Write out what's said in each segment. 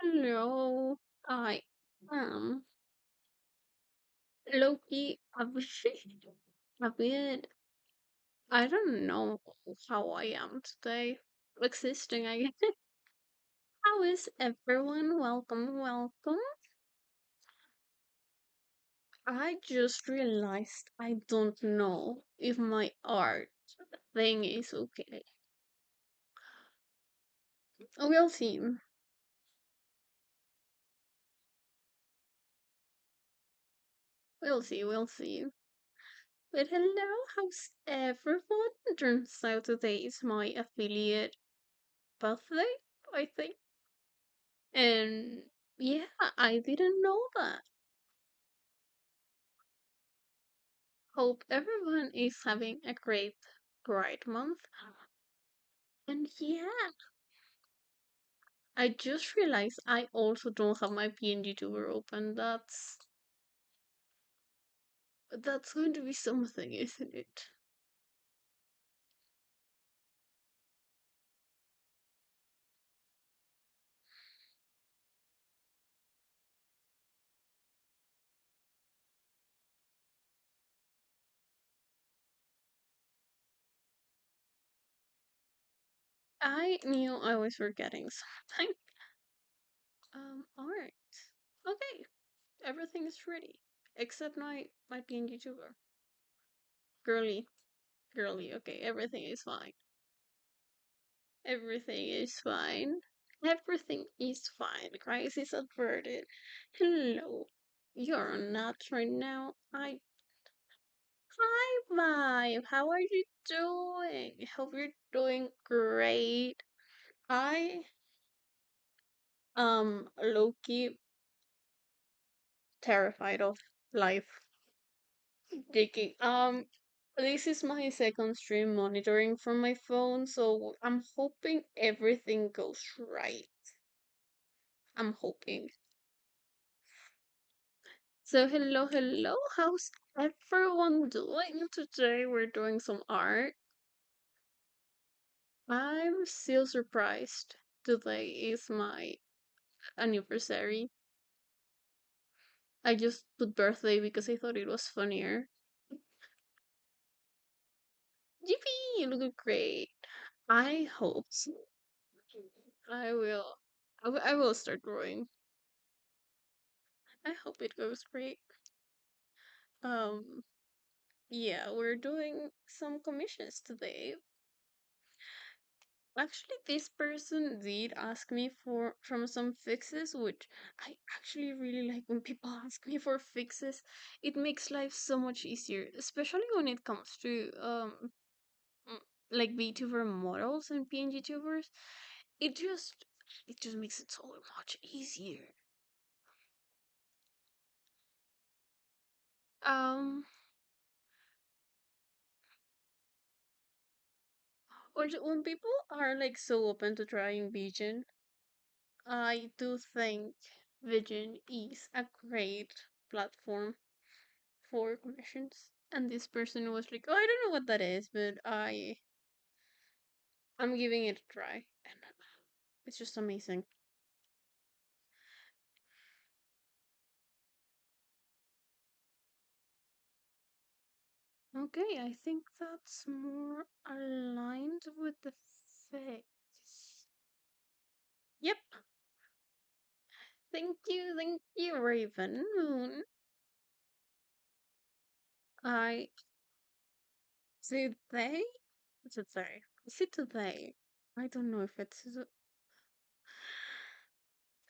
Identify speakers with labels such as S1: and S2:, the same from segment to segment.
S1: Hello, I am Loki. A bit. I don't know how I am today. Existing, I guess. How is everyone? Welcome, welcome. I just realized I don't know if my art thing is okay. We'll see. We'll see. We'll see. But hello, how's everyone? Turns out today is my affiliate birthday, I think. And yeah, I didn't know that. Hope everyone is having a great Pride Month. And yeah, I just realized I also don't have my PNG tuber open. That's going to be something, isn't it? I knew I was forgetting something. Alright. Okay, everything is ready. Except my PNG tuber. Girly, girly, okay, everything is fine. Everything is fine. Everything is fine. Crisis averted. Hello. You're not right now. Hi, Vibe. How are you doing? Hope you're doing great. I low key terrified of life. Digging. This is my second stream monitoring from my phone, so I'm hoping everything goes right. I'm hoping. So hello, hello. How's everyone doing today? We're doing some art. I'm still surprised. Today is my anniversary. I just put birthday because I thought it was funnier. Yippee! You look great. I hope so. I will. I will start drawing. I hope it goes great. Um, yeah, we're doing some commissions today. Actually, this person did ask me for from some fixes, which I actually really like when people ask me for fixes. It makes life so much easier, especially when it comes to mm, like VTuber models and PNG tubers. It just it just makes it so much easier. Um, or when people are like so open to trying Vision, I do think Vision is a great platform for commissions. And this person was like, "Oh, I don't know what that is, but I'm giving it a try." And it's just amazing. Okay, I think that's more aligned with the face. Yep. Thank you, Raven Moon. I today. What's it say? Is it today? I don't know if it's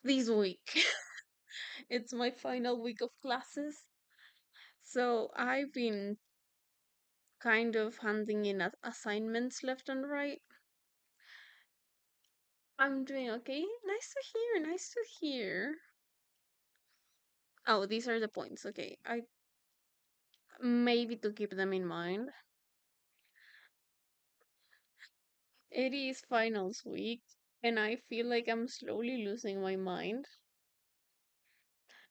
S1: this week. It's my final week of classes. So I've been kind of handing in assignments left and right. I'm doing okay. Nice to hear. Nice to hear. Oh, these are the points. Okay. I maybe to keep them in mind. It is finals week, and I feel like I'm slowly losing my mind.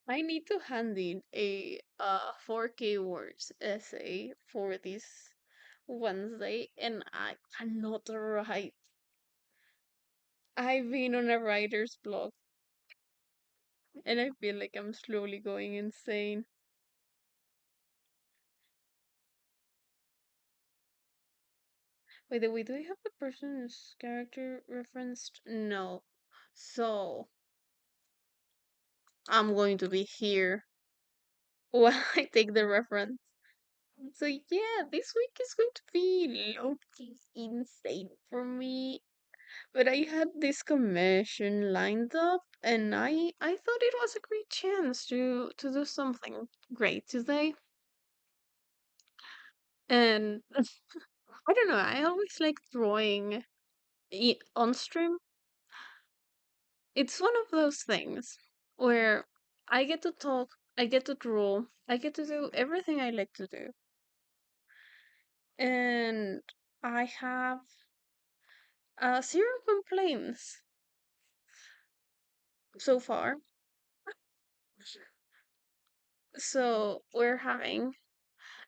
S1: I need to hand in a 4K words essay for this Wednesday, and I cannot write. I've been on a writer's block. And I feel like I'm slowly going insane. By the way, do I have the person's character referenced? No. So, I'm going to be here while I take the reference. So, yeah, this week is going to be low-key insane for me. But I had this commission lined up, and I thought it was a great chance to do something great today. And I don't know, I always like drawing on stream. It's one of those things where I get to talk, I get to draw, I get to do everything I like to do. And I have zero complaints so far. So we're having.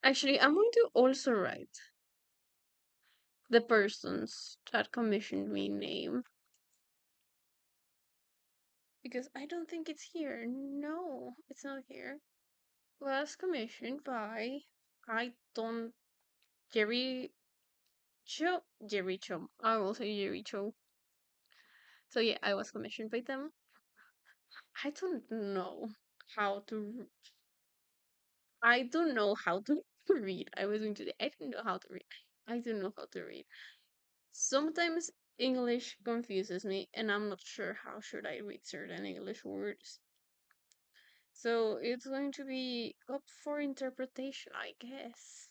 S1: Actually, I'm going to also write the persons that commissioned me name because I don't think it's here. No, it's not here. Was commissioned by I don't Jerry Cho. I will say Jerry Cho. So yeah, I was commissioned by them. I don't know how to. I don't know how to read. I was going to. I don't know how to read. I don't know how to read. Sometimes English confuses me, and I'm not sure how should I read certain English words. So it's going to be up for interpretation, I guess.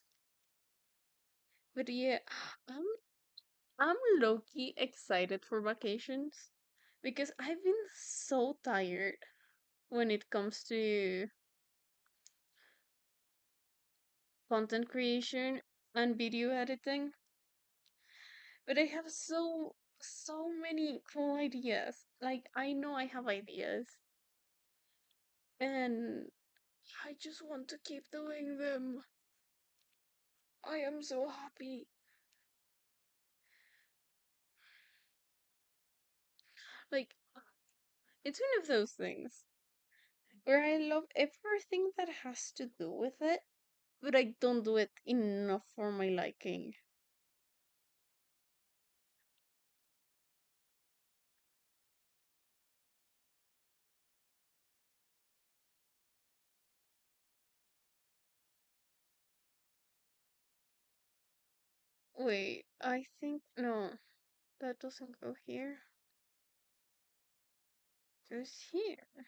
S1: But yeah, I'm I'm low-key excited for vacations because I've been so tired when it comes to content creation and video editing. But I have so many cool ideas. Like I know I have ideas and I just want to keep doing them. I am so happy. Like it's one of those things where I love everything that has to do with it, but I don't do it enough for my liking. Wait, I think no, that doesn't go here. It goes here.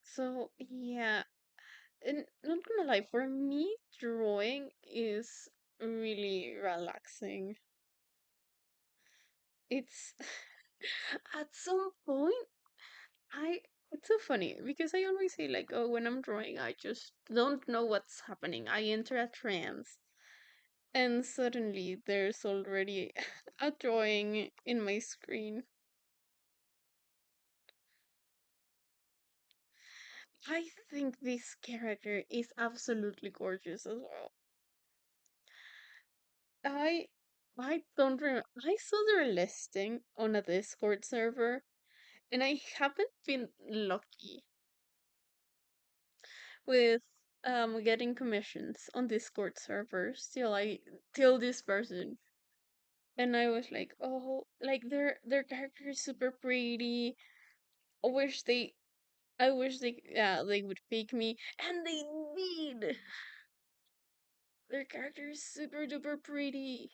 S1: So yeah, and not gonna lie, for me, drawing is really relaxing. It's at some point I it's so funny because I always say like, oh, when I'm drawing, I just don't know what's happening. I enter a trance, and suddenly there's already a drawing in my screen. I think this character is absolutely gorgeous as well. I I don't remember. I saw their listing on a Discord server, and I haven't been lucky with getting commissions on Discord servers till this person. And I was like, oh, like their character is super pretty. I wish they yeah they would pick me, and they did. Their character is super duper pretty.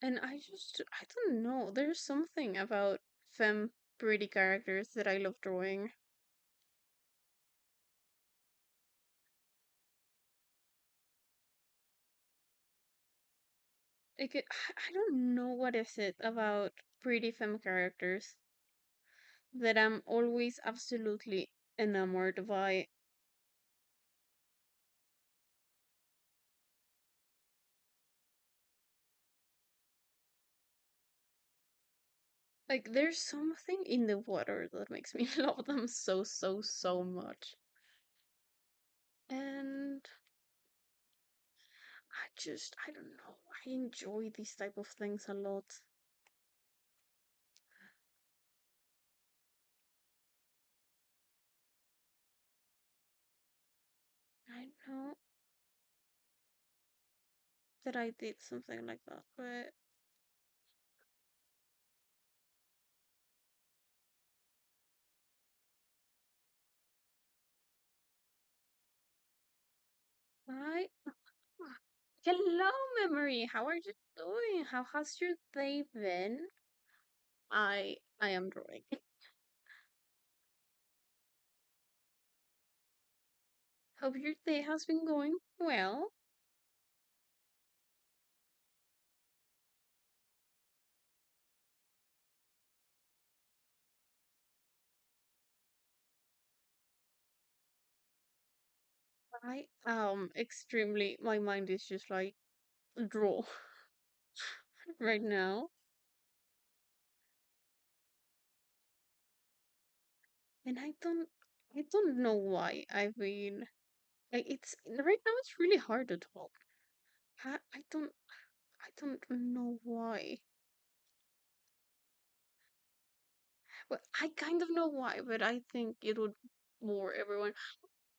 S1: And I don't know. There's something about femme pretty characters that I love drawing. I don't know what is it about pretty femme characters that I'm always absolutely enamored by. Like there's something in the water that makes me love them so so so much. And I don't know. I enjoy these type of things a lot. I know that I did something like that, but I hello memory. How are you doing? How has your day been? I am drawing. Hope your day has been going well. I extremely my mind is just like draw right now. And I don't know why I've been like it's right now it's really hard to talk. I don't I don't know why. Well, I kind of know why, but I think it would bore everyone.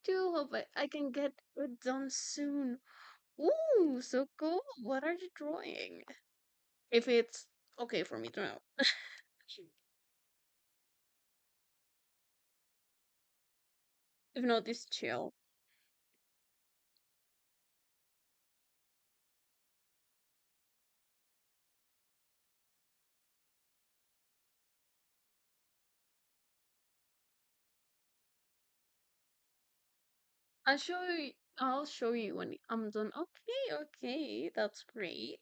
S1: Do hope I can get it done soon. Ooh, so cool. What are you drawing? If it's okay for me to know. If not, it's chill. I'll show you when I'm done. Okay, okay, that's great.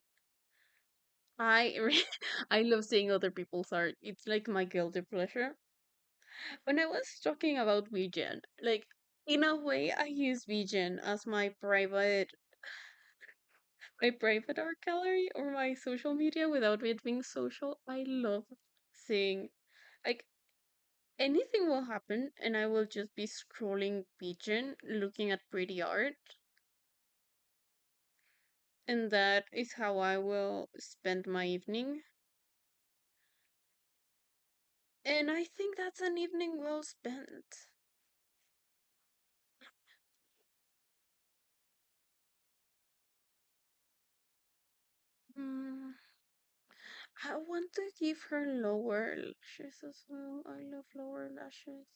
S1: I love seeing other people's art. It's like my guilty pleasure. When I was talking about Vigen, like in a way, I use Vigen as my private art gallery or my social media without it being social. I love seeing like anything will happen, and I will just be scrolling Vigen, looking at pretty art, and that is how I will spend my evening. And I think that's an evening well spent. Mm, I want to give her lower lashes as well. I love lower lashes.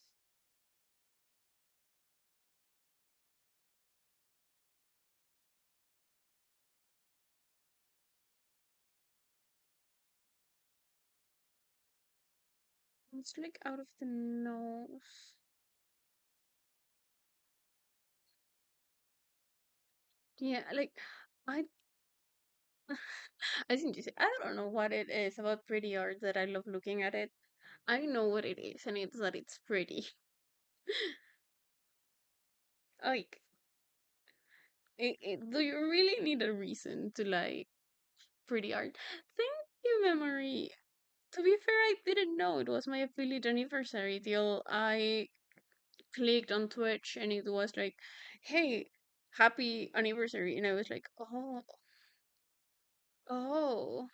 S1: It's like out of the nose. Yeah, like I I think you say I don't know what it is about pretty art that I love looking at it. I know what it is, and it's that it's pretty. Like, do you really need a reason to like pretty art? Thank you, memory. To be fair, I didn't know it was my affiliate anniversary deal. I clicked on Twitch and it was like, "Hey, happy anniversary!" And I was like, "Oh, oh."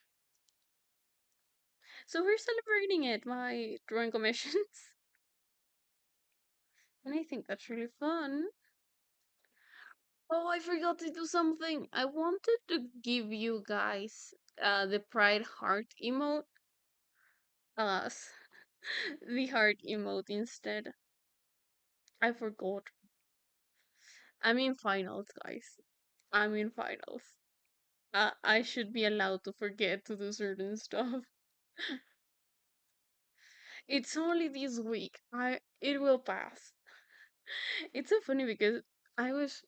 S1: So we're celebrating it, my drawing commissions, and I think that's really fun. Oh, I forgot to do something. I wanted to give you guys the pride heart emote as the heart emote instead. I forgot. I'm in finals, guys. I'm in finals. I should be allowed to forget to do certain stuff. It's only this week. It will pass. It's so funny because I was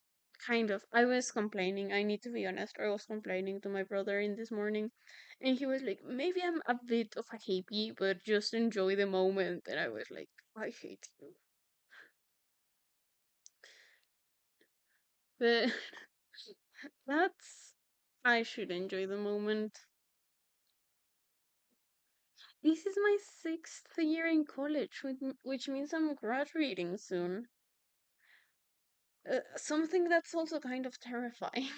S1: complaining. I need to be honest. I was complaining to my brother in this morning, and he was like, "Maybe I'm a bit of a hippie, but just enjoy the moment." And I was like, "I hate you," but that's I should enjoy the moment. This is my sixth year in college, which means I'm graduating soon. Something that's also kind of terrifying.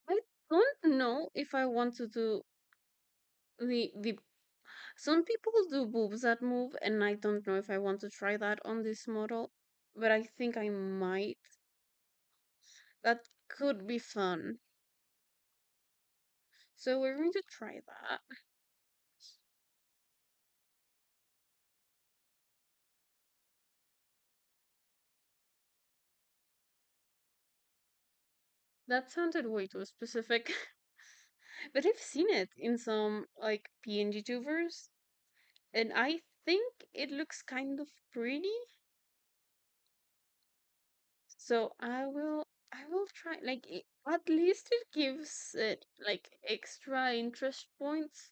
S1: I don't know if I want to do the. Some people do boobs that move, and I don't know if I want to try that on this model, but I think I might. That could be fun. So we're going to try that. That sounded way too specific. But I've seen it in some like PNG tubers, and I think it looks kind of pretty. So I will try like at least it gives it like extra interest points.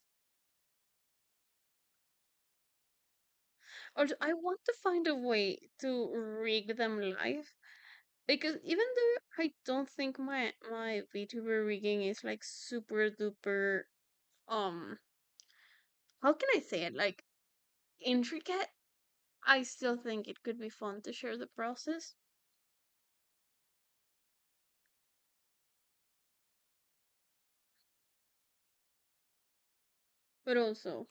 S1: Or I want to find a way to rig them live because even though I don't think my VTuber rigging is like super duper um how can I say it like intricate, I still think it could be fun to share the process. But also,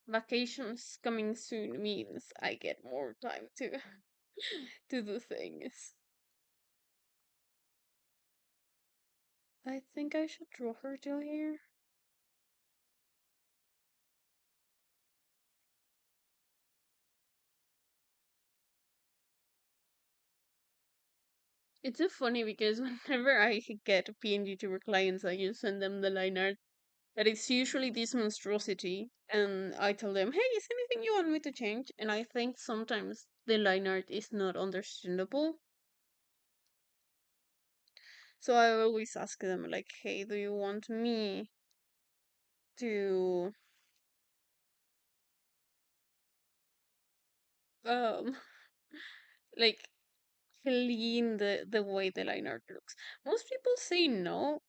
S1: vacations coming soon means I get more time to to do things. I think I should draw her till here. It's so funny because whenever I get PNG to clients, I just send them the line art. That it's usually this monstrosity, and I tell them, "Hey, is anything you want me to change?" And I think sometimes the line art is not understandable, so I always ask them, like, "Hey, do you want me to um like clean the way the line art looks?" Most people say no.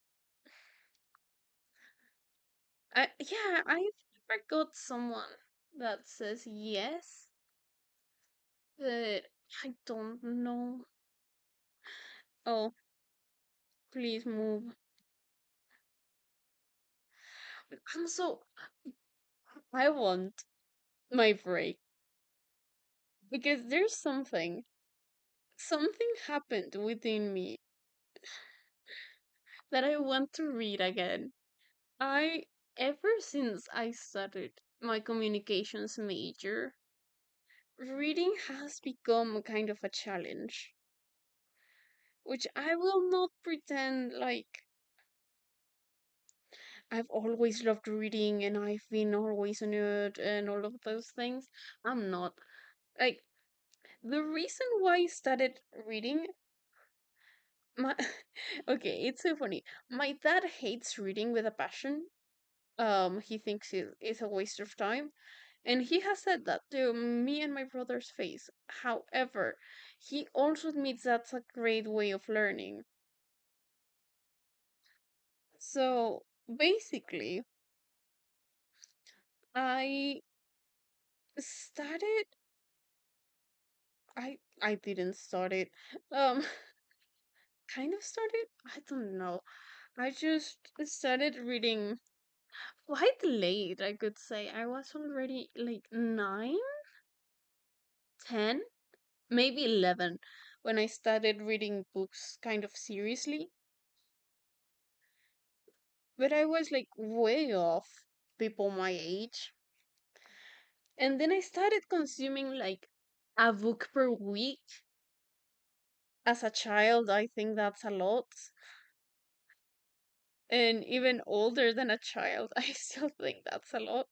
S1: Yeah, I've never got someone that says yes, but I don't know. Oh, please move. I'm so I want my break because there's something happened within me that I want to read again. I ever since I started my communications major, reading has become kind of a challenge, which I will not pretend like I've always loved reading and I've been always a nerd and all of those things. I'm not. Like the reason why I started reading my okay, it's so funny. My dad hates reading with a passion. He thinks it's a waste of time, and he has said that to me and my brother's face. However, he also admits that's a great way of learning. So basically, I started. I didn't start it. Um, kind of started. I don't know. I just started reading quite late, I could say. I was already like 9, 10, maybe 11 when I started reading books kind of seriously. But I was like way off people my age. And then I started consuming like a book per week. As a child, I think that's a lot. And even older than a child, I still think that's a lot.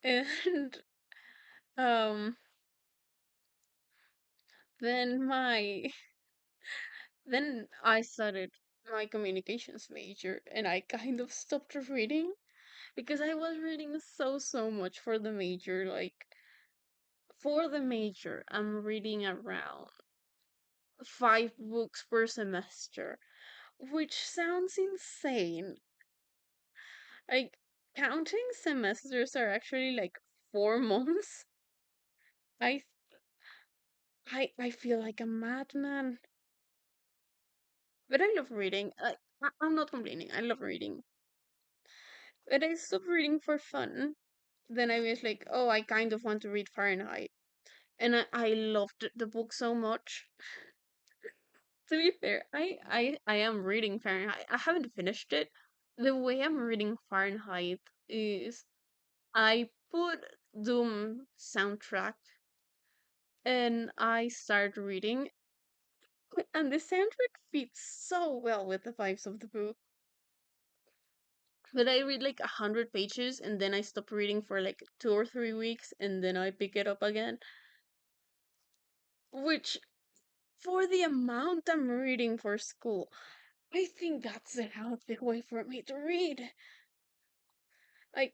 S1: And um then my Then I started my communications major and I kind of stopped reading because I was reading so much for the major. Like, for the major, I'm reading around 5 books per semester, which sounds insane. Like, counting semesters are actually like 4 months. I I feel like a madman, but I love reading. I'm not complaining. I love reading, but I stopped reading for fun. Then I was like, oh, I kind of want to read Fahrenheit, and I loved the book so much. To be fair, I am reading Fahrenheit. I haven't finished it. The way I'm reading Fahrenheit is I put Doom soundtrack and I start reading, and the soundtrack fits so well with the vibes of the book. But I read like 100 pages and then I stop reading for like 2 or 3 weeks and then I pick it up again. Which, for the amount I'm reading for school, I think that's a healthy way for me to read. Like,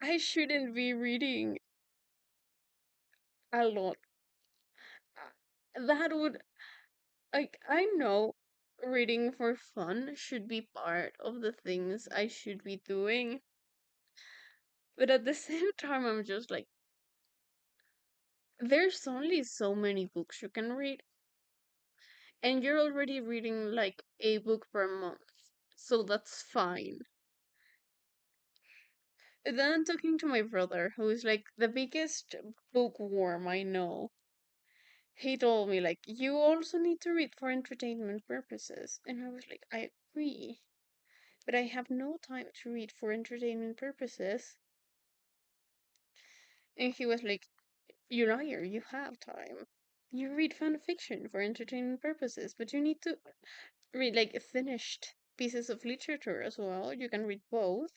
S1: I shouldn't be reading a lot. That would, like, I know reading for fun should be part of the things I should be doing, but at the same time, I'm just like, there's only so many books you can read, and you're already reading like a book per month, so that's fine. And then I'm talking to my brother, who is like the biggest bookworm I know. He told me like you also need to read for entertainment purposes, and I was like, I agree, but I have no time to read for entertainment purposes. And he was like, you liar, you have time. You read fan fiction for entertainment purposes, but you need to read like finished pieces of literature as well. You can read both.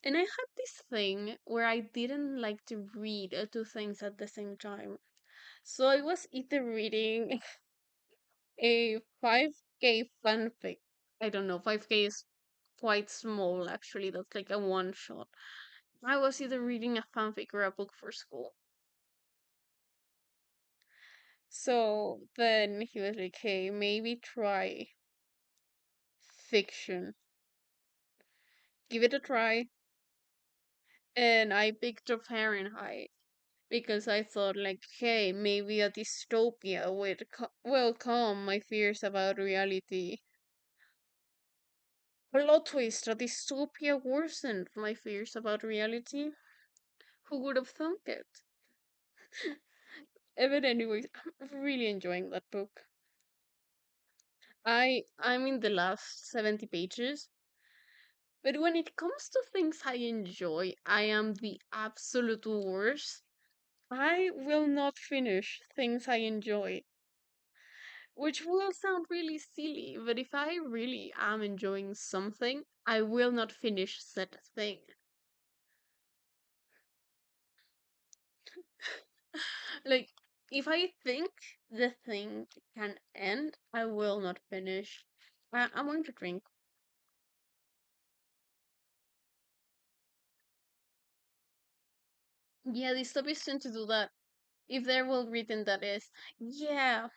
S1: And I had this thing where I didn't like to read two things at the same time. So I was either reading a 5K fanfic. I don't know, 5K is quite small actually. That's like a one shot. I was either reading a fanfic or a book for school. So then he was like, hey, maybe try fiction. Give it a try. And I picked up Fahrenheit because I thought, like, hey, maybe a dystopia would welcome my fears about reality. Plot twist, a dystopia worsened my fears about reality. Who would have thunk it? But anyways, I'm really enjoying that book. I'm in the last 70 pages, but when it comes to things I enjoy, I am the absolute worst. I will not finish things I enjoy, which will sound really silly, but if I really am enjoying something, I will not finish said thing. Like, if I think the thing can end, I will not finish. I'm going to drink. Yeah, these topics tend to do that. If they're well written, that is. Yeah.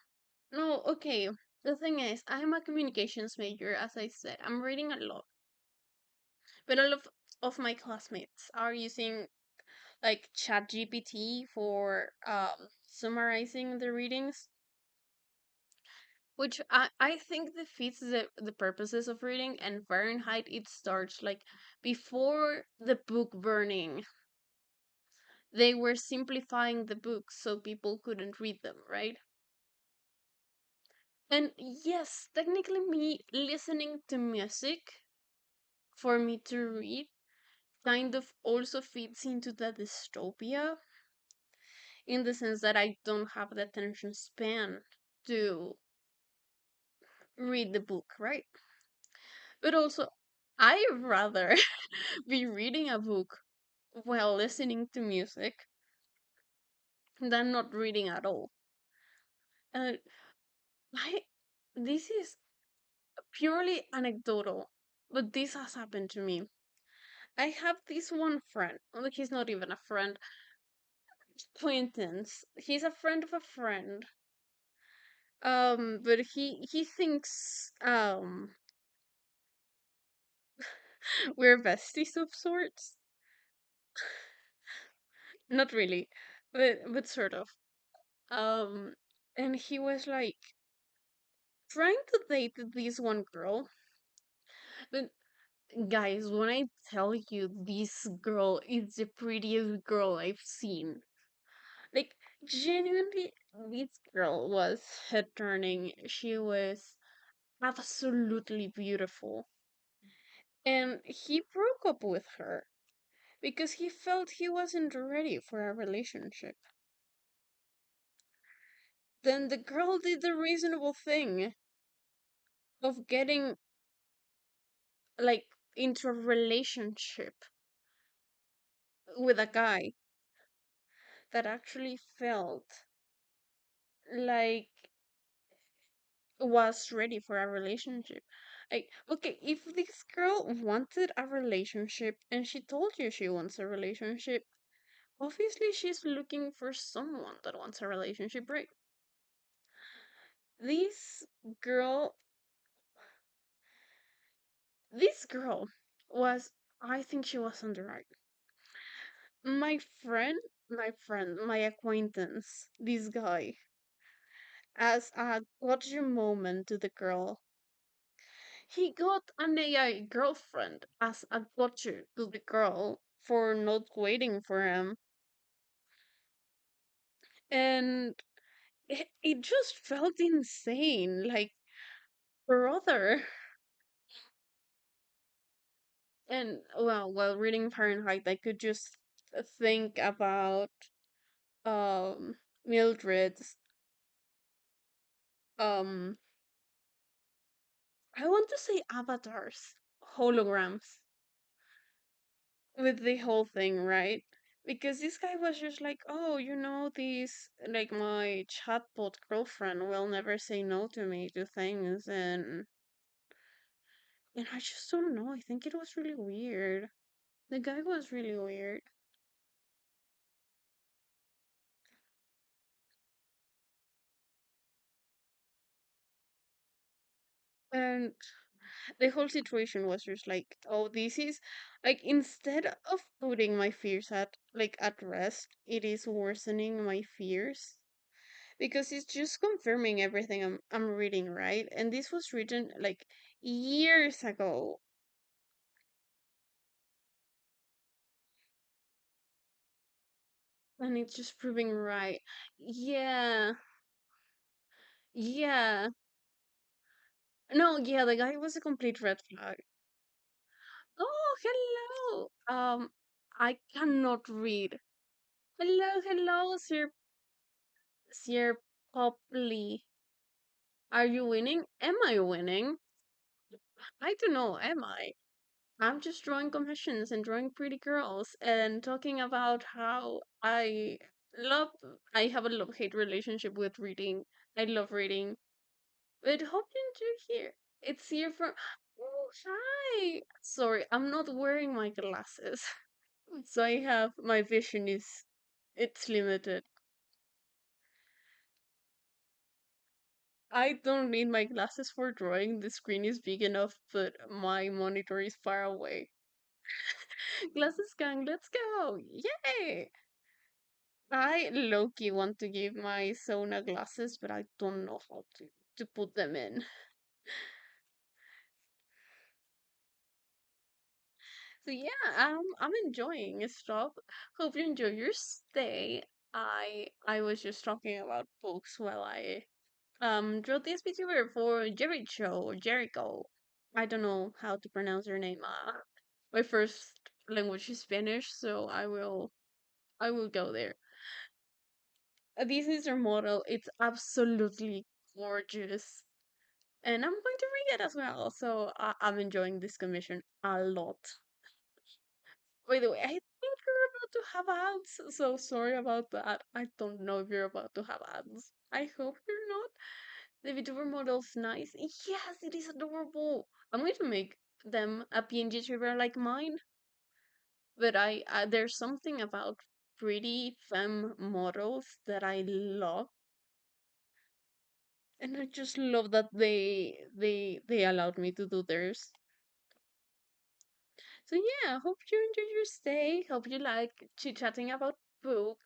S1: No, okay. The thing is, I'm a communications major, as I said. I'm reading a lot. But a lot of my classmates are using like ChatGPT for summarizing the readings, which I think defeats the purposes of reading. And Fahrenheit, it starts like before the book burning. They were simplifying the books so people couldn't read them, right? And yes, technically, me listening to music for me to read kind of also fits into the dystopia in the sense that I don't have the attention span to read the book, right? But also, I rather be reading a book while listening to music than not reading at all. Uh, I this is purely anecdotal, but this has happened to me. I have this one friend. Well, he's not even a friend, acquaintance. He's a friend of a friend. But he thinks we're besties of sorts. Not really, but sort of. Um, and he was like trying to date this one girl. But guys, when I tell you this girl is the prettiest girl I've seen, like genuinely, this girl was head turning. She was absolutely beautiful. And he broke up with her because he felt he wasn't ready for a relationship. Then the girl did the reasonable thing of getting like into a relationship with a guy that actually felt like was ready for a relationship. Like, okay, if this girl wanted a relationship and she told you she wants a relationship, obviously she's looking for someone that wants a relationship, right? This girl, this girl was, I think she was on the right. My acquaintance, this guy, as a gotcha moment to the girl, he got an AI girlfriend as a gotcha to the girl for not waiting for him. And it just felt insane. Like, brother. And, well, while reading Fahrenheit, I could just think about Mildred's um I want to say avatars, holograms with the whole thing, right? Because this guy was just like, oh, this, like, my chatbot girlfriend will never say no to me to things, and I just don't know. I think it was really weird. The guy was really weird, and the whole situation was just like, oh, this is like, instead of putting my fears at rest, it is worsening my fears because it's just confirming everything I'm reading, right? And this was written like years ago. And it's just proving right. Yeah. Yeah. No, yeah, the guy was a complete red flag. Oh, hello. I cannot read. Hello, hello, Sir Popley. Are you winning? Am I winning? I don't know, am I? I'm just drawing commissions and drawing pretty girls and talking about how love I have a love-hate relationship with reading. I love reading. But hope you enjoy here. It's here from Oh, hi. Sorry, I'm not wearing my glasses. So I have my vision is it's limited. I don't need my glasses for drawing. The screen is big enough, but my monitor is far away. Glasses gang, let's go! Yay! I low-key want to give my Sona glasses, but I don't know how to put them in. So yeah, I'm enjoying stuff. Hope you enjoy your stay. I was just talking about books while I wrote this VTuber for Jericho or Jericho. I don't know how to pronounce her name. My first language is Spanish, so I will go there. This is her model. It's absolutely gorgeous. And I'm going to read it as well. So I'm enjoying this commission a lot. By the way, I think about to have ads. So sorry about that. I don't know if you're about to have ads. I hope you're not. The VTuber model's nice. Yes, it is adorable. I'm going to make them a PNG trigger like mine. But there's something about pretty femme models that I love, and I just love that they allowed me to do theirs. So yeah, hope you enjoyed your stay. Hope you like chit chatting about books.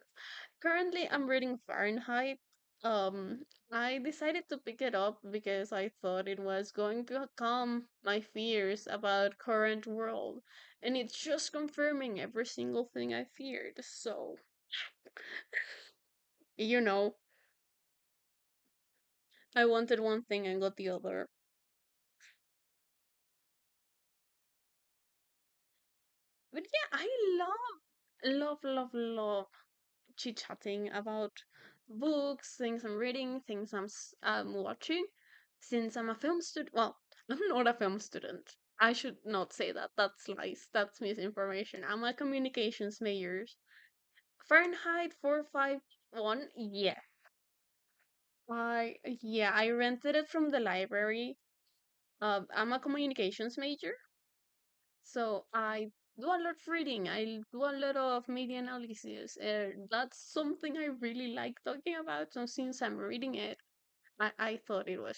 S1: Currently, I'm reading Fahrenheit. I decided to pick it up because I thought it was going to calm my fears about current world, and it's just confirming every single thing I feared. So, you know, I wanted one thing and got the other. But yeah, I love chit chatting about books, things I'm reading, things I'm watching. Since I'm a film student, well, I'm not a film student. I should not say that. That's lies. That's misinformation. I'm a communications major. Fahrenheit 451. Yeah, I rented it from the library. I'm a communications major, so I do a lot of reading. I do a lot of media analysis. That's something I really like talking about. So since I'm reading it, I thought it was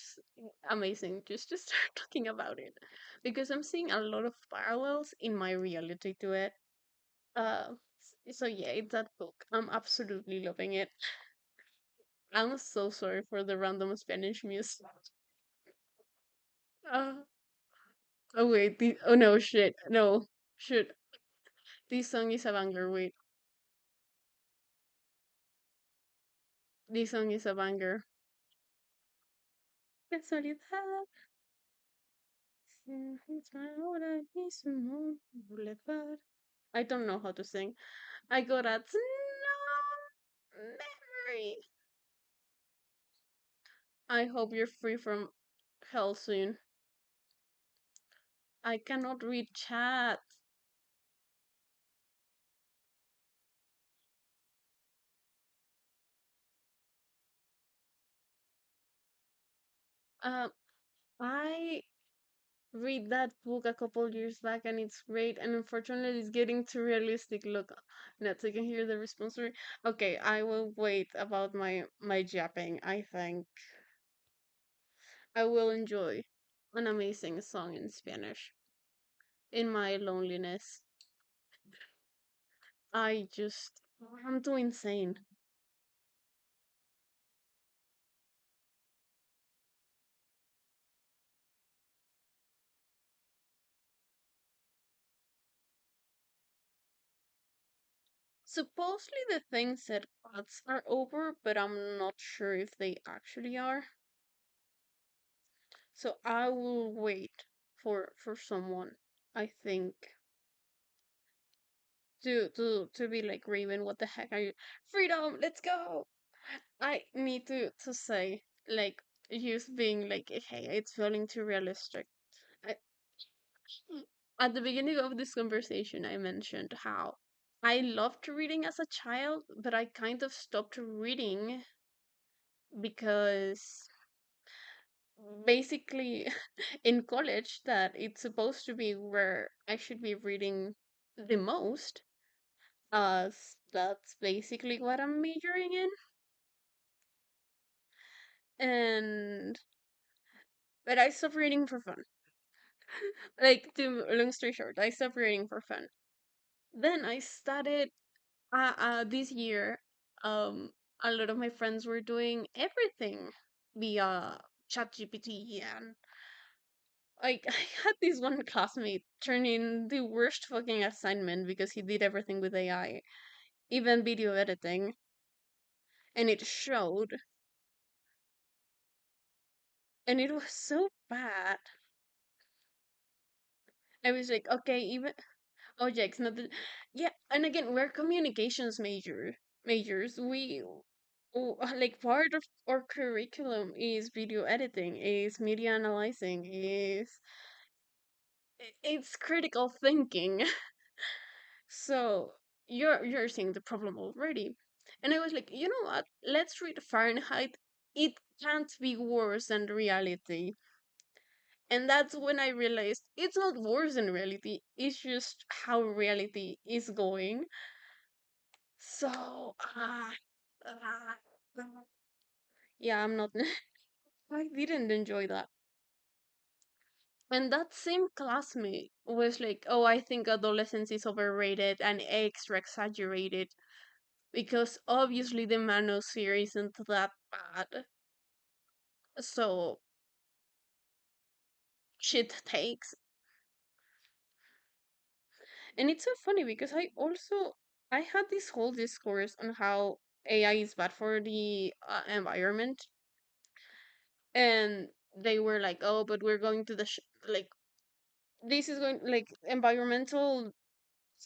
S1: amazing just to start talking about it because I'm seeing a lot of parallels in my reality to it. So yeah, it's that book. I'm absolutely loving it. I'm so sorry for the random Spanish music. Uh, oh wait, oh no, shit, no, shit. This song is a banger. Wait, this song is a banger. Casualidad. Es ahora mismo boulevard. I don't know how to sing. I got a no memory. I hope you're free from hell soon. I cannot read chat. Um, I read that book a couple years back and it's great, and unfortunately it's getting too realistic. Look, Nets, I can hear the response. Okay, I will wait about my japping. I think I will enjoy an amazing song in Spanish in my loneliness. I'm too insane. Supposedly the thing said cuts are over, but I'm not sure if they actually are. So I will wait for someone, I think, to be like, Raven, what the heck are you? Freedom, let's go. I need to say, like, just being like, hey, it's feeling too realistic. I, at the beginning of this conversation, I mentioned how I loved reading as a child, but I kind of stopped reading because basically in college, that it's supposed to be where I should be reading the most. That's basically what I'm majoring in. And but I stopped reading for fun. Like, to long story short, I stopped reading for fun. Then I started this year. Um, a lot of my friends were doing everything via ChatGPT, and like I had this one classmate turn in the worst fucking assignment because he did everything with AI, even video editing, and it showed, and it was so bad. I was like, okay, even oh yeah, it's not the yeah, and again, we're communications majors. Like part of our curriculum is video editing, is media analyzing, is it's critical thinking. So you're seeing the problem already. And I was like, you know what? Let's read Fahrenheit. It can't be worse than reality. And that's when I realized it's not worse than reality. It's just how reality is going. So, ah, yeah, I'm not. I didn't enjoy that. And that same classmate was like, "Oh, I think adolescence is overrated and extra exaggerated because obviously the manosphere isn't that bad. So shit takes." And it's so funny because I had this whole discourse on how AI is bad for the environment, and they were like, "Oh, but we're going to like this is going like environmental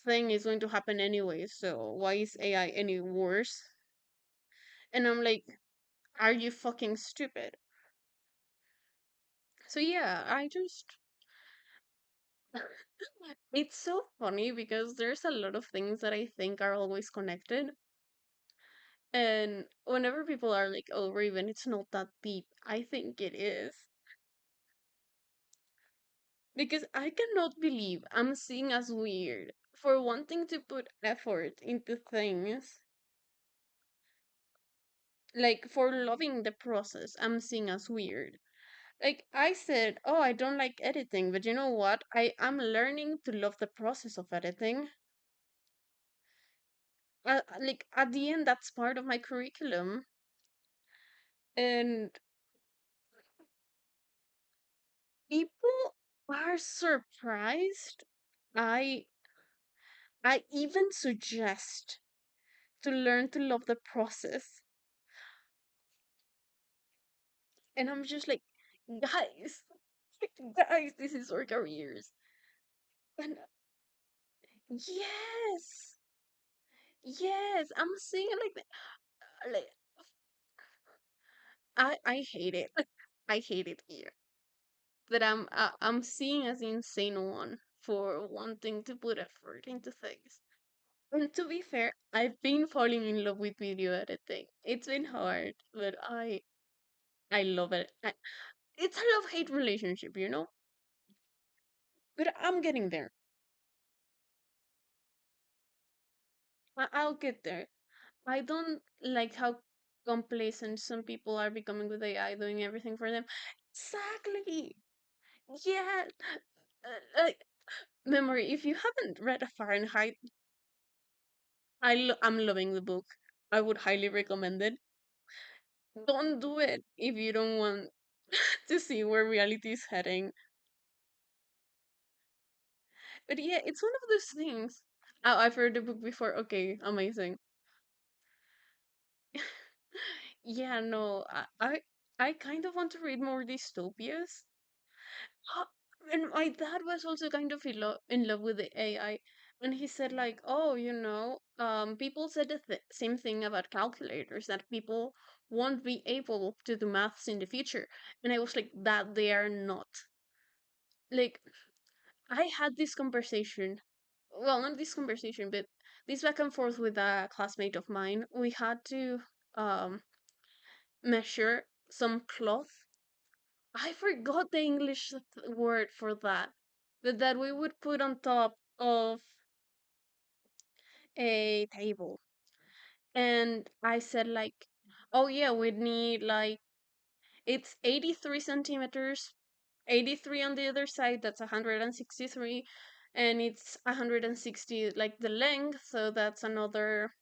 S1: thing is going to happen anyway, so why is AI any worse?" And I'm like, "Are you fucking stupid?" So yeah, I just it's so funny because there's a lot of things that I think are always connected. And whenever people are like, "Oh, Raven, it's not that deep," I think it is. Because I cannot believe I'm seen as weird for wanting to put effort into things. Like, for loving the process, I'm seen as weird. Like, I said, "Oh, I don't like editing," but you know what? I am learning to love the process of editing. Like, at the end, that's part of my curriculum. And people are surprised. I I even suggest to learn to love the process. And I'm just like, guys, guys, this is our careers. And yes, yes, I'm saying like I hate it. I hate it here. That I'm seeing as the insane one for wanting to put effort into things. And to be fair, I've been falling in love with video editing. It's been hard, but I love it. It's a love-hate relationship, you know? But I'm getting there. I'll get there. I don't like how complacent some people are becoming with AI doing everything for them. Exactly. Yeah. Like, memory, if you haven't read a Fahrenheit, I'm loving the book. I would highly recommend it. Don't do it if you don't want to see where reality is heading. But yeah, it's one of those things. Oh, I've read the book before. Okay, amazing. Yeah, no, I kind of want to read more dystopias. Uh, And my dad was also kind of in love with the AI. And he said like, "Oh, people said the same thing about calculators, that people won't be able to do maths in the future." And I was like, "That they are not." Like, I had this conversation, well, not this conversation, but this back and forth with a classmate of mine. We had to um measure some cloth. I forgot the English word for that, but that we would put on top of a table. And I said like, "Oh yeah, we'd need like it's 83 centimeters, 83 on the other side. That's 163, and it's 160 like the length. So that's another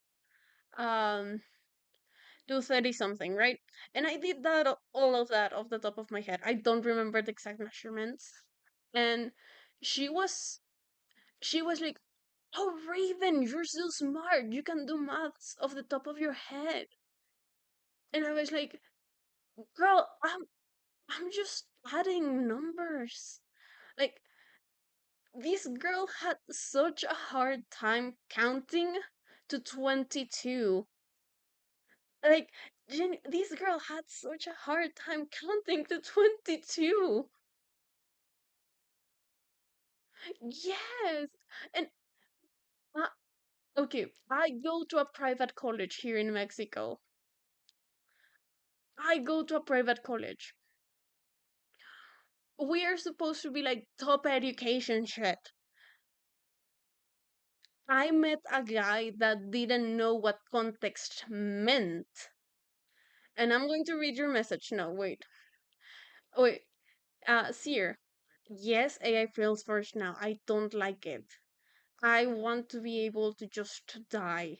S1: 230 something, right?" And I did that all of that off the top of my head. I don't remember the exact measurements. And she was she was like, "Oh, Raven, you're so smart. You can do maths off the top of your head." And I was like, "Girl, I'm just adding numbers." Like, this girl had such a hard time counting to 22. Like, this girl had such a hard time counting to 22. Yes. And Okay, I go to a private college here in Mexico. I go to a private college. We are supposed to be like top education shit. I met a guy that didn't know what context meant. And I'm going to read your message. No, wait. Wait. Seer. Yes, AI feels first now. I don't like it. I want to be able to just die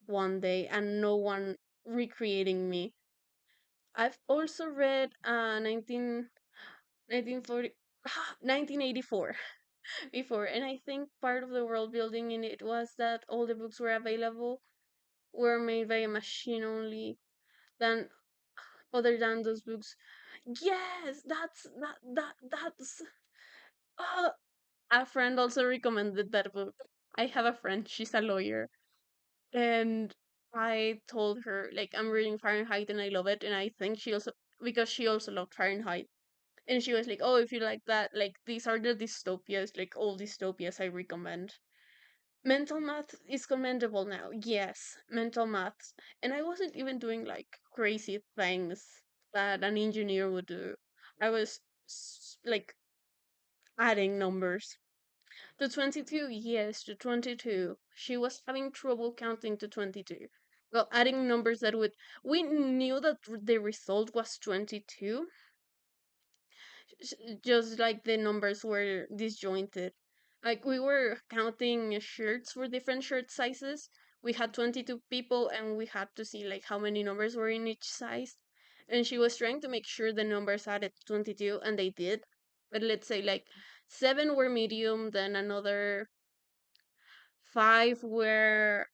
S1: one day and no one recreating me. I've also read 1940, 1984 before, and I think part of the world building in it was that all the books were available were made by a machine only. Than other than those books. Yes, that's. Uh, a friend also recommended that book. I have a friend; she's a lawyer, and I told her like I'm reading Fahrenheit and I love it, and I think she also because she also loved Fahrenheit. And she was like, "Oh, if you like that, like these are the dystopias, like all dystopias I recommend." Mental math is commendable now. Yes, mental math. And I wasn't even doing like crazy things that an engineer would do. I was like adding numbers. To 22, yes, to 22. She was having trouble counting to 22. Well, adding numbers that would. We knew that the result was 22, just like the numbers were disjointed. Like we were counting shirts for different shirt sizes. We had 22 people and we had to see like how many numbers were in each size. And she was trying to make sure the numbers added to 22 and they did. But let's say like 7 were medium, then another 5 were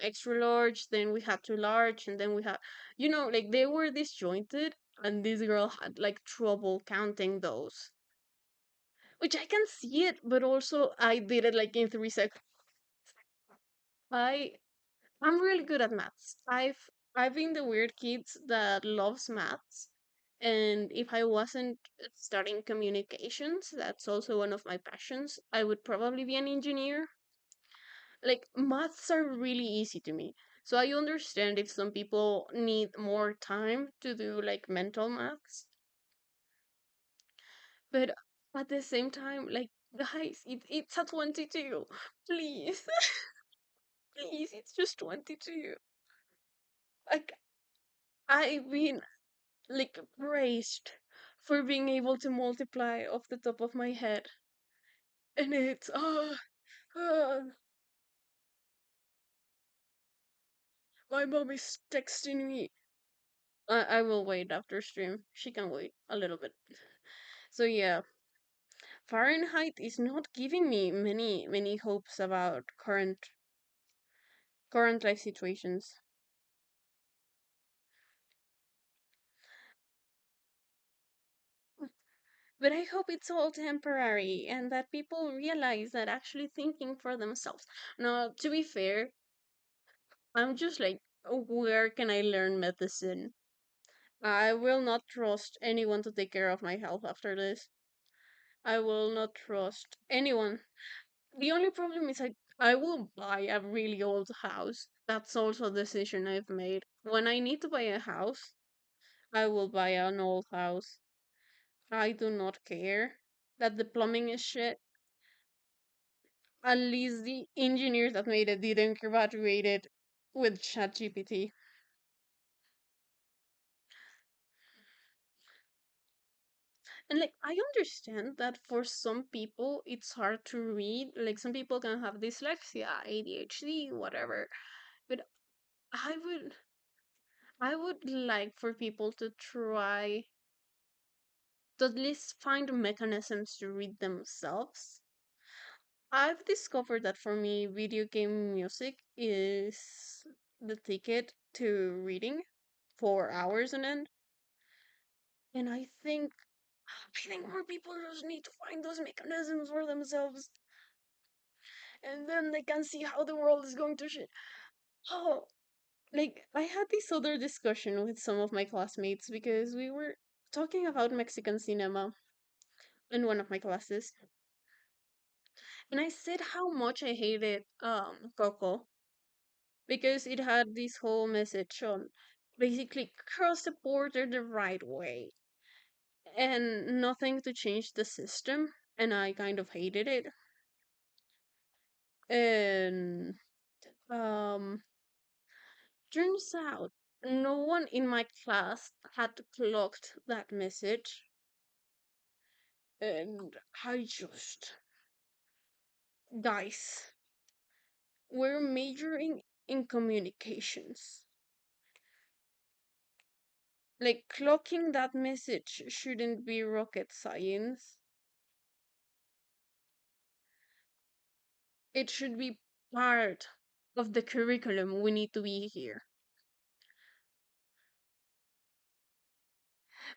S1: extra large, then we had 2 large, and then we had like they were disjointed and this girl had like trouble counting those, which I can see it, but also I did it like in 3 seconds. I I'm really good at maths. I've been the weird kids that loves maths. And if I wasn't studying communications, that's also one of my passions, I would probably be an engineer. Like maths are really easy to me. So I understand if some people need more time to do like mental maths. But at the same time, like guys, it's a 22. Please. Please, it's just 22. Like I've been like praised for being able to multiply off the top of my head. And it's uh, my mom is texting me. I will wait after stream. She can wait a little bit. So yeah, Fahrenheit is not giving me many hopes about current life situations. But I hope it's all temporary and that people realize that actually thinking for themselves. Now, to be fair, I'm just like, where can I learn medicine? I will not trust anyone to take care of my health after this. I will not trust anyone. The only problem is I will buy a really old house. That's also a decision I've made. When I need to buy a house, I will buy an old house. I do not care that the plumbing is shit. At least the engineers that made it didn't graduate it with ChatGPT. And like I understand that for some people it's hard to read. Like some people can have dyslexia, ADHD, whatever. But I would I would like for people to try to at least find mechanisms to read themselves. I've discovered that for me video game music is the ticket to reading for hours on end. And I think more people just need to find those mechanisms for themselves, and then they can see how the world is going to shit. Oh, like I had this other discussion with some of my classmates because we were talking about Mexican cinema in one of my classes, and I said how much I hated Coco. because it had this whole message on basically cross the border the right way and nothing to change the system. And I kind of hated it. And um, turns out no one in my class had clocked that message. And I just, guys, we're majoring in communications. Like, clocking that message shouldn't be rocket science. It should be part of the curriculum we need to be here.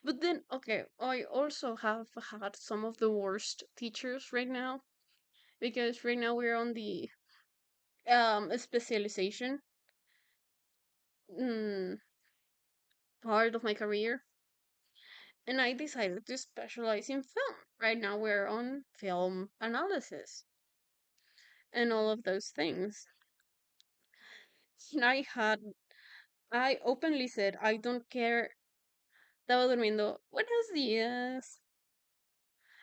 S1: But then, okay, I also have had some of the worst teachers right now because right now we're on the specialization mm, part of my career, and I decided to specialize in film. Right now we're on film analysis and all of those things. And I openly said I don't care. Estaba durmiendo. Buenos días.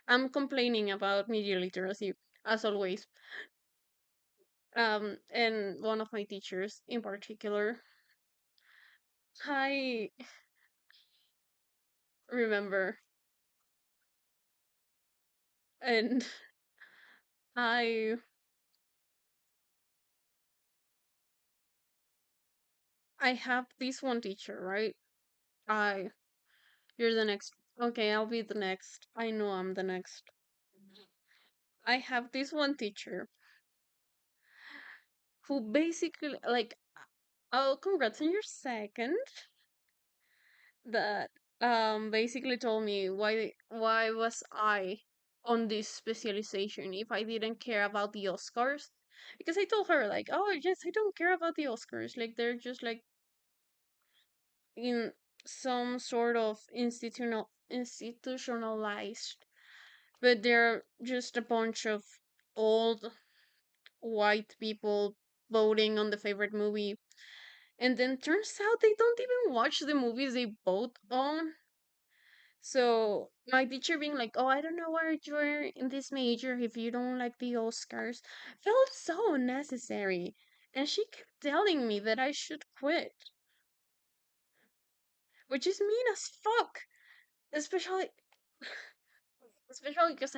S1: I'm complaining about media literacy as always. And one of my teachers in particular, I remember, and I I have this one teacher, right? I You're the next. Okay, I'll be the next. I know I'm the next. I have this one teacher who basically like, oh, congrats on your second. That basically told me why was I on this specialization if I didn't care about the Oscars? Because I told her like, oh yes, I don't care about the Oscars. Like they're just like in some sort of institutionalized, but they're just a bunch of old white people voting on the favorite movie. And then turns out they don't even watch the movies they vote on. So my teacher being like, "Oh, I don't know why you're in this major if you don't like the Oscars," felt so unnecessary. And she kept telling me that I should quit, which is mean as fuck. Especially, especially because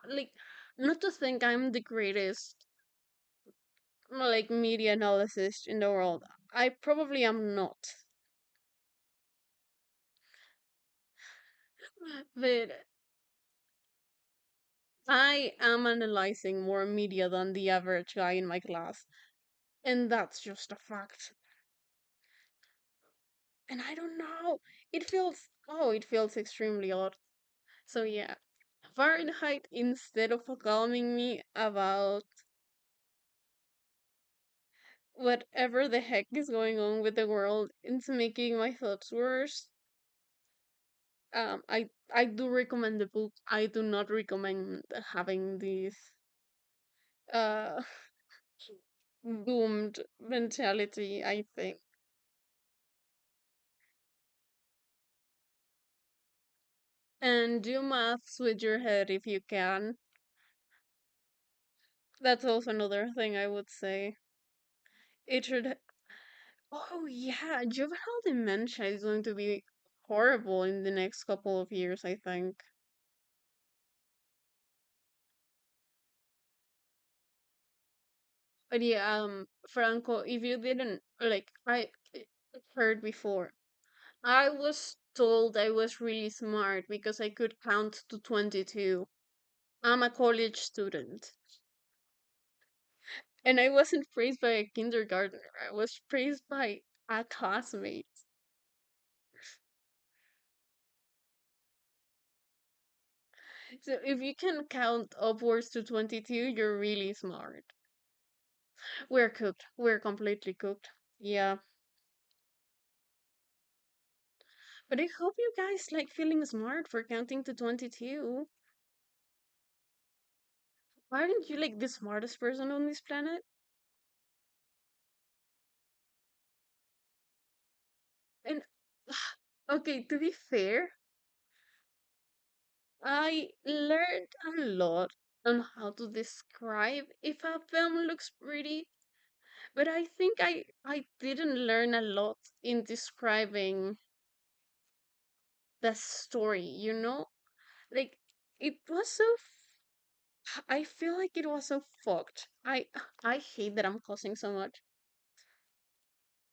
S1: like, not to think I'm the greatest like media analyst in the world. I probably am not, but I am analyzing more media than the average guy in my class, and that's just a fact. And I don't know. It feels extremely odd. So yeah, Fahrenheit, instead of calming me about whatever the heck is going on with the world, it's making my thoughts worse. I do recommend the book. I do not recommend having this uh doomed mentality, I think. And do maths with your head if you can. That's also another thing I would say. It should. Oh, yeah. Juvenile dementia is going to be horrible in the next couple of years, I think. But yeah, Franco, if you didn't, like, heard before, I was told I was really smart because I could count to 22. I'm a college student. And I wasn't praised by a kindergartner, I was praised by a classmate. So if you can count upwards to 22, you're really smart. We're cooked. We're completely cooked. Yeah. But I hope you guys like feeling smart for counting to 22. Aren't you like the smartest person on this planet? Okay, to be fair, I learned a lot on how to describe if a film looks pretty, but I think I didn't learn a lot in describing the story, you know? Like it was so I feel like it was so fucked. I hate that I'm cussing so much.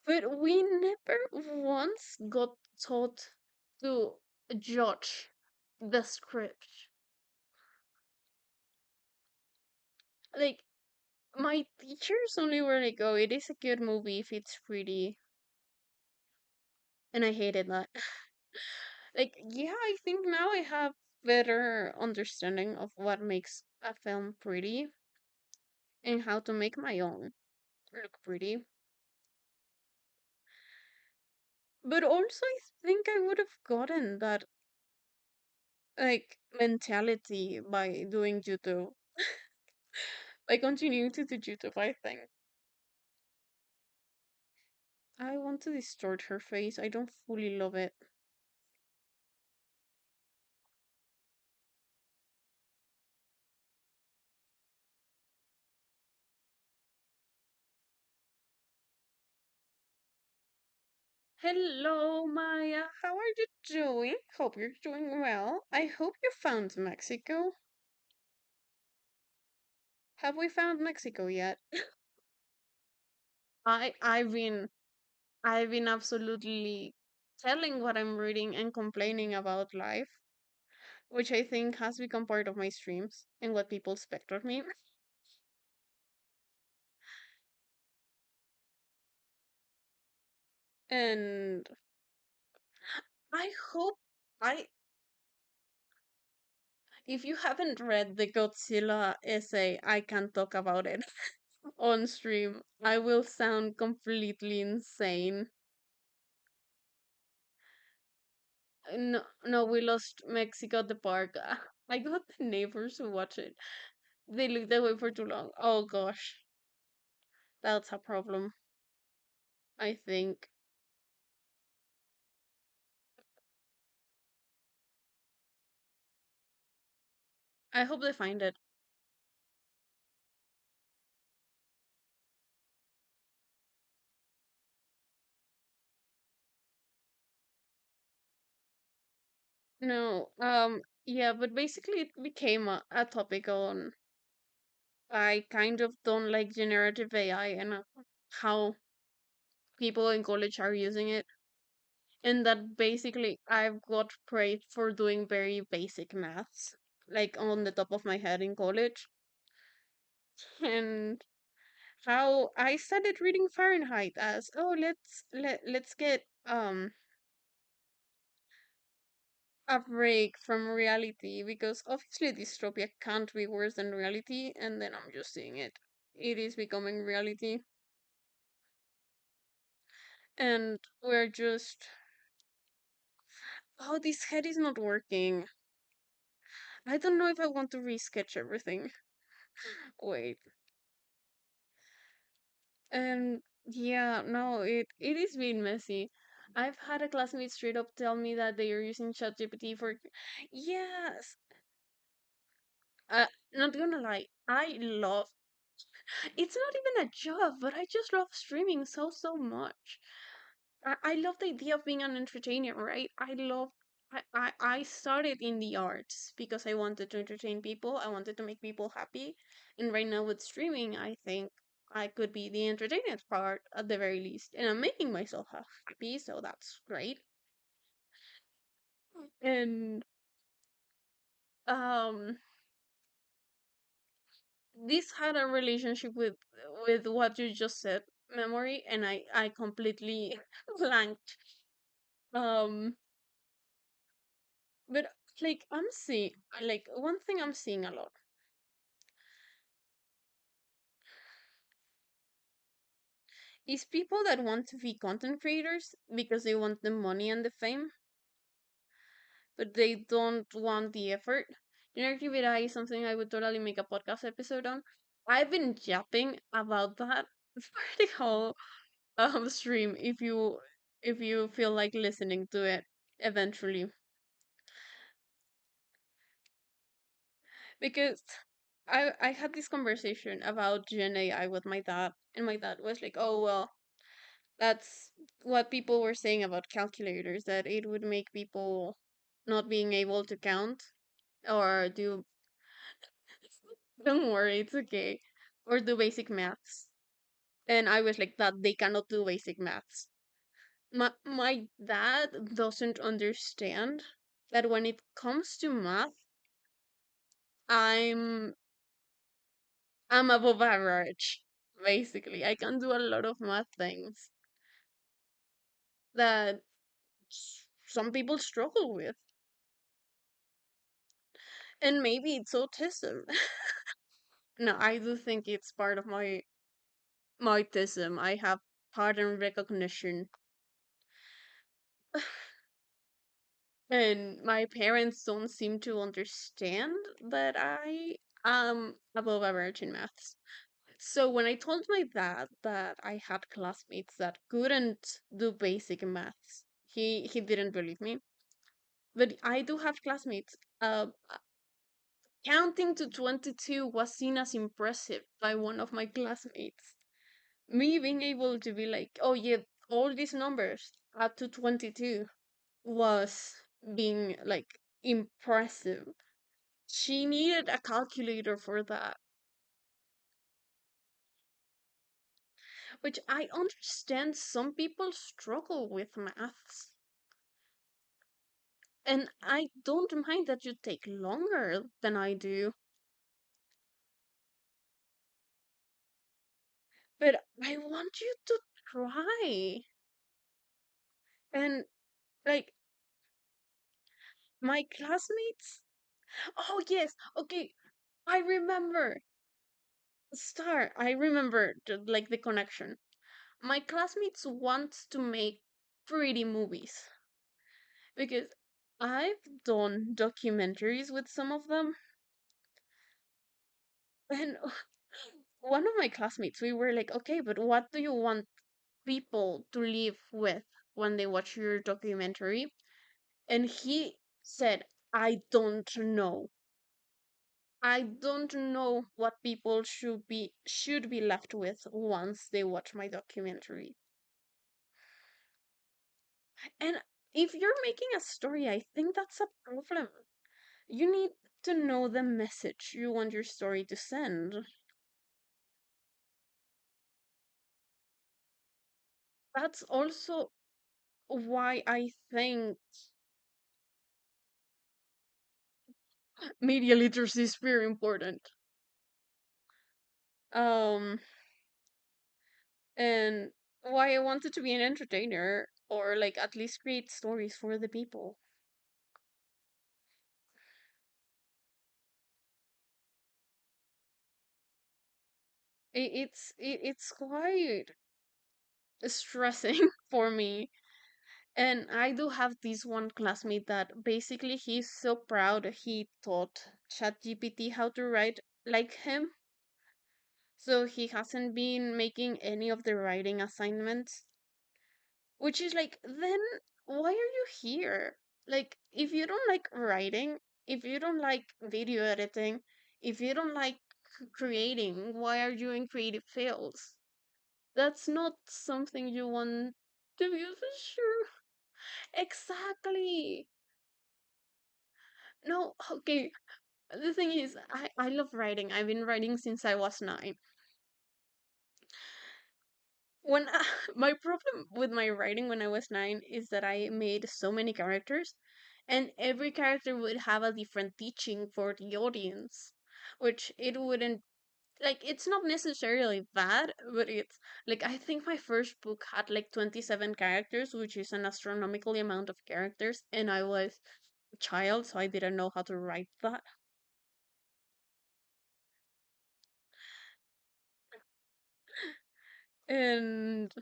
S1: But we never once got taught to judge the script. Like my teachers only were like, "Oh, it is a good movie if it's pretty," and I hated that. Like, yeah, I think now I have better understanding of what makes a film pretty and how to make my own look pretty. But also, I think I would have gotten that like mentality by doing judo, by continuing to do judo. I think I want to distort her face. I don't fully love it. Hello, Maya. How are you doing? Hope you're doing well. I hope you found Mexico. Have we found Mexico yet? I've been absolutely telling what I'm reading and complaining about life, which I think has become part of my streams and what people expect of me. And I hope I if you haven't read the Godzilla essay, I can talk about it on stream. I will sound completely insane. No, no, we lost Mexico at the park. I got the neighbors to watch it. They looked away for too long. Oh gosh, that's a problem, I think. I hope they find it. No, yeah, but basically it became a topic on I kind of don't like generative AI and how people in college are using it. And that basically I've got praised for doing very basic maths, like on the top of my head in college. And how I started reading Fahrenheit as, oh, let's get a break from reality because obviously dystopia can't be worse than reality, and then I'm just seeing it. It is becoming reality, and we're just, oh, this head is not working. I don't know if I want to resketch everything. Wait. And yeah, no, it is being messy. I've had a classmate straight up tell me that they are using ChatGPT for, yes. Not gonna lie, I love. It's not even a job, but I just love streaming so much. I love the idea of being an entertainer, right? I started in the arts because I wanted to entertain people. I wanted to make people happy. And right now with streaming, I think I could be the entertainment part at the very least. And I'm making myself happy, so that's great. And um this had a relationship with what you just said, memory, and I completely blanked. Um but like I'm seeing like one thing I'm seeing a lot is people that want to be content creators because they want the money and the fame, but they don't want the effort. Generative is something I would totally make a podcast episode on. I've been yapping about that for the whole stream if you feel like listening to it. eventually, because I had this conversation about Gen AI with my dad, and my dad was like, "Oh well, that's what people were saying about calculators, that it would make people not being able to count or do." Don't worry, it's okay. Or do basic maths. And I was like, that they cannot do basic maths. My dad doesn't understand that when it comes to math, I'm I'm above average. Basically, I can do a lot of math things that some people struggle with, and maybe it's autism. No, I do think it's part of my autism. I have pattern recognition, and my parents don't seem to understand that I am above average in maths. So when I told my dad that I had classmates that couldn't do basic maths, he didn't believe me. But I do have classmates. Counting to 22 was seen as impressive by one of my classmates. Me being able to be like, oh yeah, all these numbers up to 22 was being like impressive. She needed a calculator for that, which I understand some people struggle with maths. And I don't mind that you take longer than I do, but I want you to try. And like my classmates, oh yes, okay, I remember. I remember like the connection. My classmates want to make pretty movies because I've done documentaries with some of them, and one of my classmates, we were like, okay, but what do you want people to live with when they watch your documentary? And he said, I don't know. I don't know what people should be left with once they watch my documentary. And if you're making a story, I think that's a problem. You need to know the message you want your story to send. That's also why I think media literacy is very important. Um, and why I wanted to be an entertainer or like at least create stories for the people. It's quite stressing for me. And I do have this one classmate that basically he's so proud he taught ChatGPT how to write like him. So he hasn't been making any of the writing assignments, which is like, then why are you here? Like, if you don't like writing, if you don't like video editing, if you don't like creating, why are you in creative fields? That's not something you want to be for sure. Exactly. No, okay. The thing is, I love writing. I've been writing since I was 9. When my problem with my writing when I was 9 is that I made so many characters, and every character would have a different teaching for the audience, which it wouldn't like. It's not necessarily bad, but it's like I think my first book had like 27 characters, which is an astronomical amount of characters, and I was a child, so I didn't know how to write that. And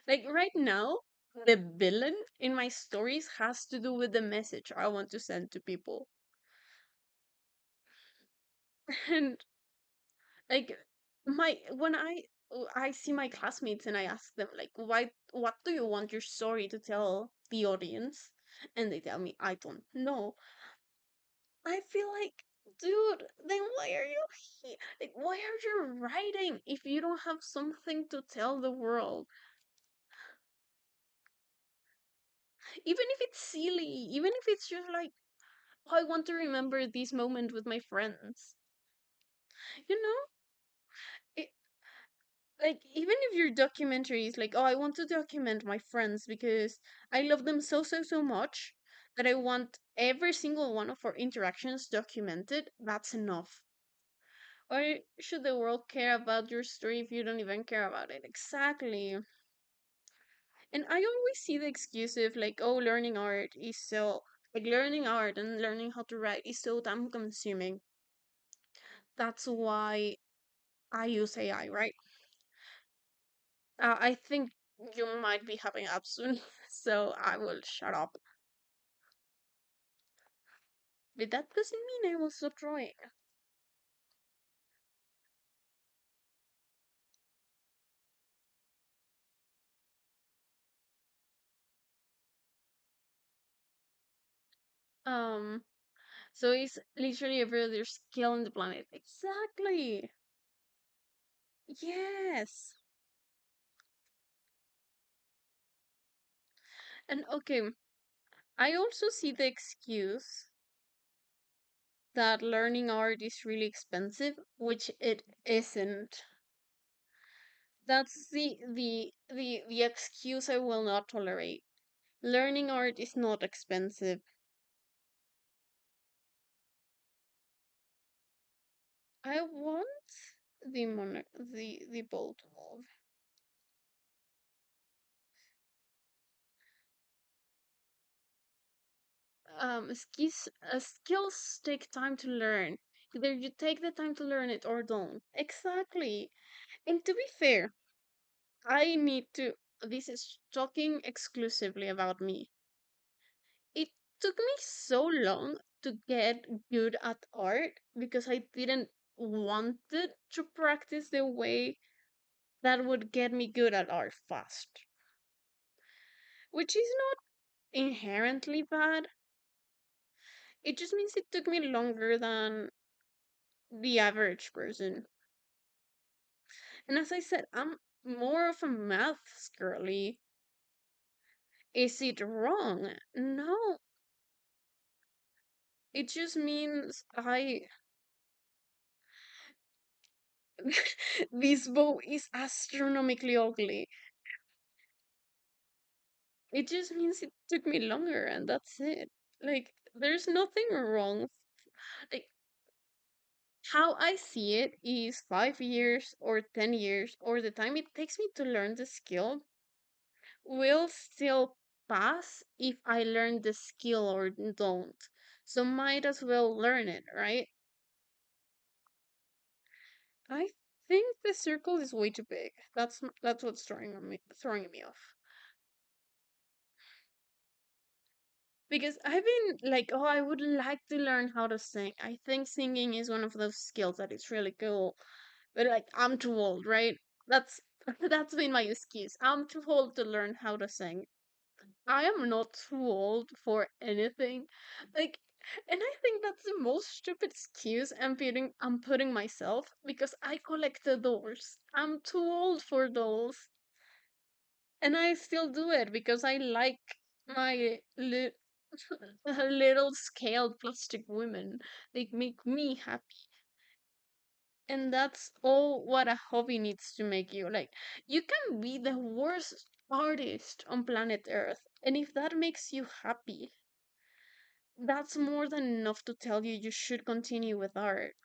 S1: like right now, the villain in my stories has to do with the message I want to send to people. And like my when I I see my classmates and I ask them like, why, what do you want your story to tell the audience? And they tell me, I don't know. I feel like, dude, then why are you here? Like, why are you writing if you don't have something to tell the world? Even if it's silly, even if it's just like, oh, I want to remember this moment with my friends. You know? It, like, even if your documentary is like, oh, I want to document my friends because I love them so, so, so much that I want every single one of our interactions documented, that's enough. Why should the world care about your story if you don't even care about it? Exactly. And I always see the excuse of like, oh, learning art is so like learning art and learning how to write is so time consuming. That's why I use AI, right? I think you might be having up soon, so I will shut up. But that doesn't mean I will stop drawing. Um, so it's literally every other skill on the planet. Exactly. Yes. And okay, I also see the excuse that learning art is really expensive, which it isn't. That's the excuse I will not tolerate. Learning art is not expensive. I want the bolt wolf. Skills take time to learn. Either you take the time to learn it or don't. Exactly. And to be fair, I need to. This is talking exclusively about me. It took me so long to get good at art because I didn't wanted to practice the way that would get me good at art fast, which is not inherently bad. It just means it took me longer than the average person. And as I said, I'm more of a maths girly. Is it wrong? No, it just means I. This bow is astronomically ugly. It just means it took me longer, and that's it. Like, there's nothing wrong. Like, how I see it is 5 years or 10 years or the time it takes me to learn the skill will still pass if I learn the skill or don't. So might as well learn it, right? I think the circle is way too big. That's what's throwing me off. Because I've been like, oh, I would like to learn how to sing. I think singing is one of those skills that is really cool. But like, I'm too old, right? That's that's been my excuse. I'm too old to learn how to sing. I am not too old for anything. Like, and I think that's the most stupid excuse I'm putting myself because I collect the dolls. I'm too old for dolls. And I still do it because I like my little scaled plastic women. They make me happy. And that's all what a hobby needs to make you. Like, you can be the worst artist on planet Earth. And if that makes you happy, that's more than enough to tell you you should continue with art.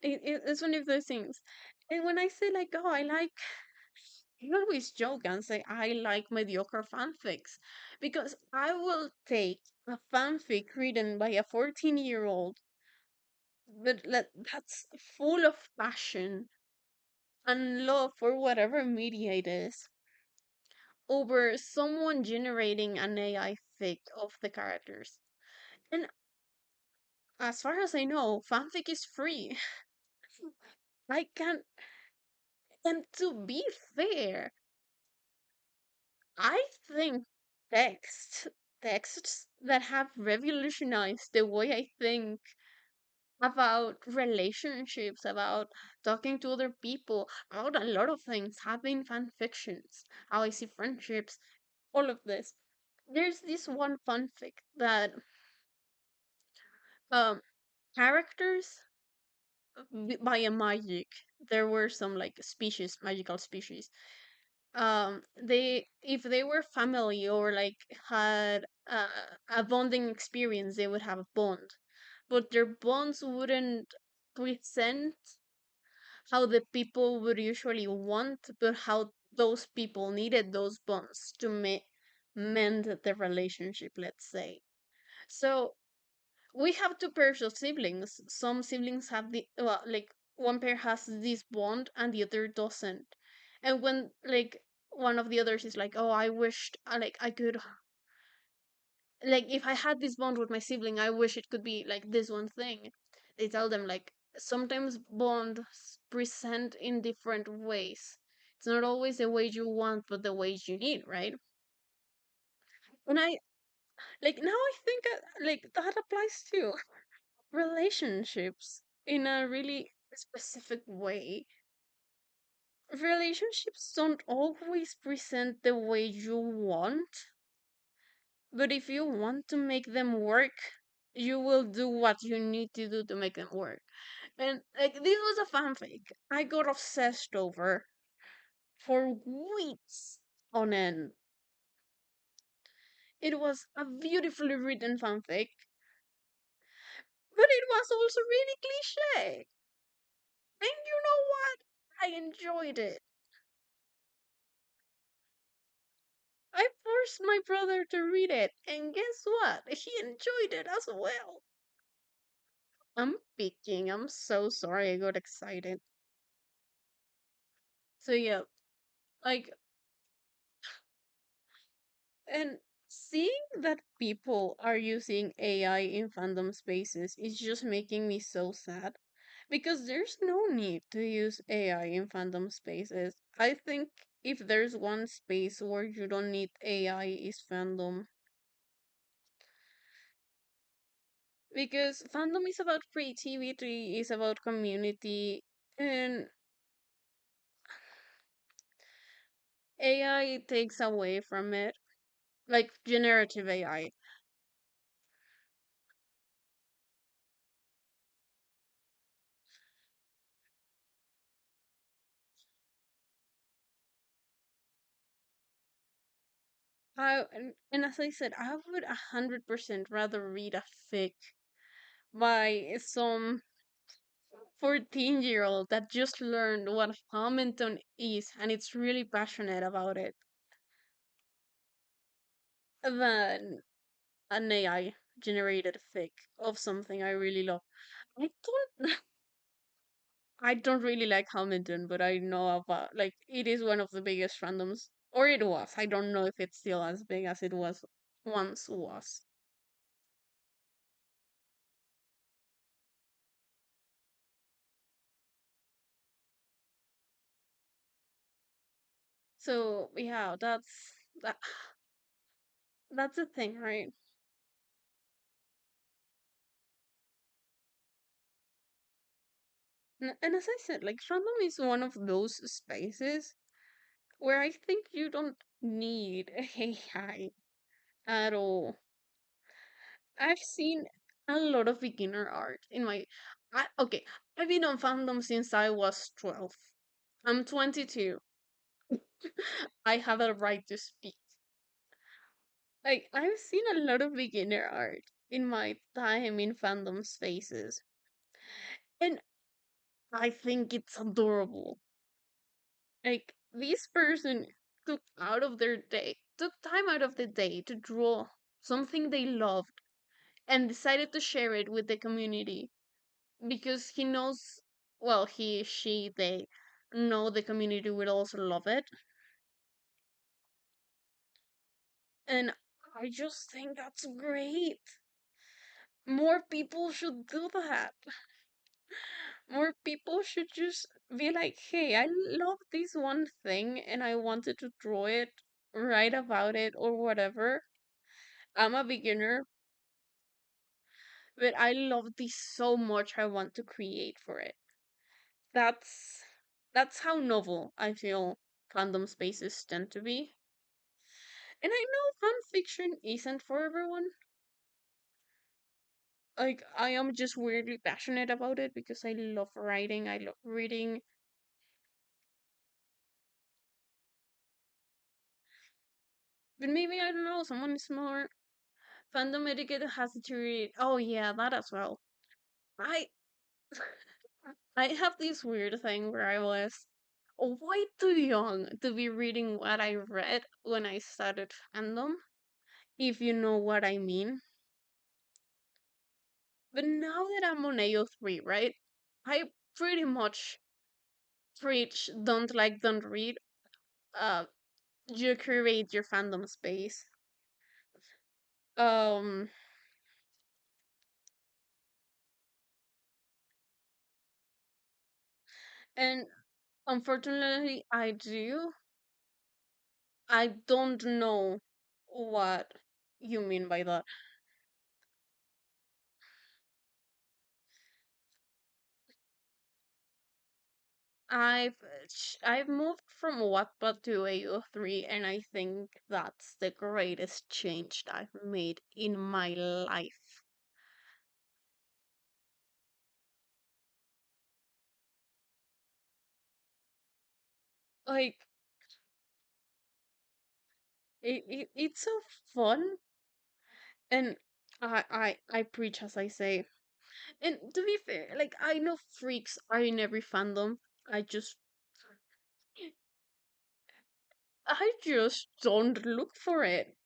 S1: It's one of those things. And when I say, like, oh, I always joke and say I like mediocre fanfics because I will take a fanfic written by a 14-year-old that's full of passion and love for whatever media it is over someone generating an AI fic of the characters. And as far as I know, fanfic is free. I can't, and to be fair, I think texts, texts that have revolutionized the way I think about relationships, about talking to other people, about a lot of things have been fan fictions. How I see friendships, all of this. There's this one fanfic that um characters by a magic. There were some like species, magical species. They if they were family or like had a bonding experience, they would have a bond, but their bonds wouldn't present how the people would usually want, but how those people needed those bonds to mend the relationship, let's say. So we have two pairs of siblings. Some siblings have the well, like one pair has this bond and the other doesn't. And when like one of the others is like, "Oh, I wished like I could like if I had this bond with my sibling, I wish it could be like this one thing." They tell them like sometimes bonds present in different ways. It's not always the way you want, but the ways you need, right? And I like now I think like that applies to relationships in a really specific way. Relationships don't always present the way you want, but if you want to make them work, you will do what you need to do to make them work. And like this was a fanfic I got obsessed over for weeks on end. It was a beautifully written fanfic, but it was also really cliche. And you know what? I enjoyed it. I forced my brother to read it, and guess what? He enjoyed it as well. I'm peeking. I'm so sorry. I got excited. So yeah, like, and seeing that people are using AI in fandom spaces is just making me so sad because there's no need to use AI in fandom spaces. I think if there's one space where you don't need AI is fandom because fandom is about creativity, is about community, and AI takes away from it, like generative AI. And as I said, I would 100% rather read a fic by some 14-year-old that just learned what Hamilton is and it's really passionate about it than an AI generated fic of something I really love. I don't I don't really like Hamilton, but I know about like it is one of the biggest fandoms, or it was. I don't know if it's still as big as it was once was. So yeah, that's the thing, right? And as I said, like fandom is one of those spaces where I think you don't need AI at all. I've seen a lot of beginner art in my. Okay, I've been on fandom since I was 12. I'm 22. I have a right to speak. Like, I've seen a lot of beginner art in my time in fandom spaces, and I think it's adorable. Like, this person took time out of the day to draw something they loved and decided to share it with the community because he knows, well, they know the community will also love it. And I just think that's great. More people should do that. More people should just be like, hey, I love this one thing and I wanted to draw it, write about it, or whatever. I'm a beginner, but I love this so much I want to create for it. That's that's how novel I feel fandom spaces tend to be. And I know fan fiction isn't for everyone. Like I am just weirdly passionate about it because I love writing, I love reading. But maybe I don't know, someone is more fandom etiquette has deteriorated. Oh yeah, that as well. I I have this weird thing where I was way too young to be reading what I read when I started fandom, if you know what I mean. But now that I'm on AO3, right? I pretty much preach don't like, don't read. Uh, you curate your fandom space. Um, and unfortunately, I do. I don't know what you mean by that. I've moved from Wattpad to AO3, and I think that's the greatest change that I've made in my life. Like it's so fun, and I preach as I say. And to be fair, like I know freaks are in every fandom. I just I just don't look for it,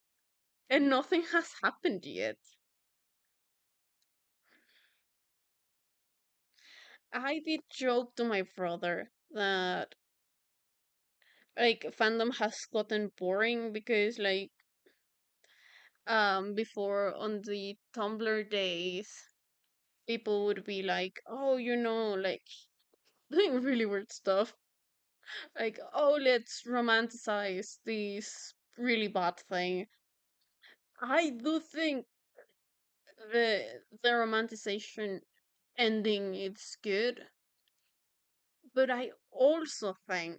S1: and nothing has happened yet. I did joke to my brother that like fandom has gotten boring because like before on the Tumblr days people would be like, oh, like doing really weird stuff, like, oh, let's romanticize this really bad thing. I do think the romanticization ending is good, but I also think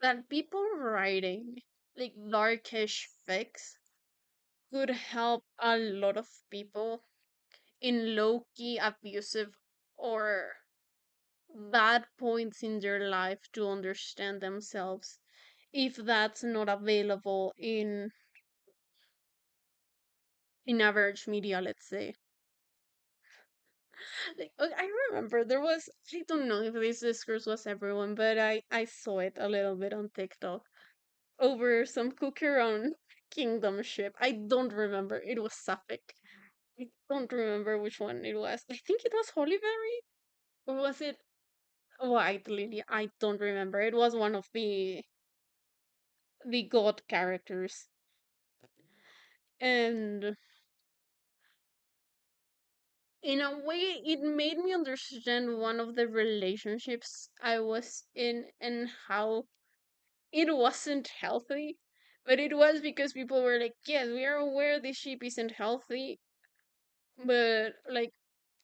S1: that people writing like darkish fics could help a lot of people in low key abusive or bad points in their life to understand themselves if that's not available in average media, let's say. Like, I remember there was, I don't know if this discourse was everyone, but I saw it a little bit on TikTok over some cooker on kingdom ship. I don't remember. It was Sapphic. I don't remember which one it was. I think it was Hollyberry, or was it White Lily? I don't remember. It was one of the god characters. And in a way, it made me understand one of the relationships I was in and how it wasn't healthy. But it was because people were like, yes, we are aware this ship isn't healthy, but like,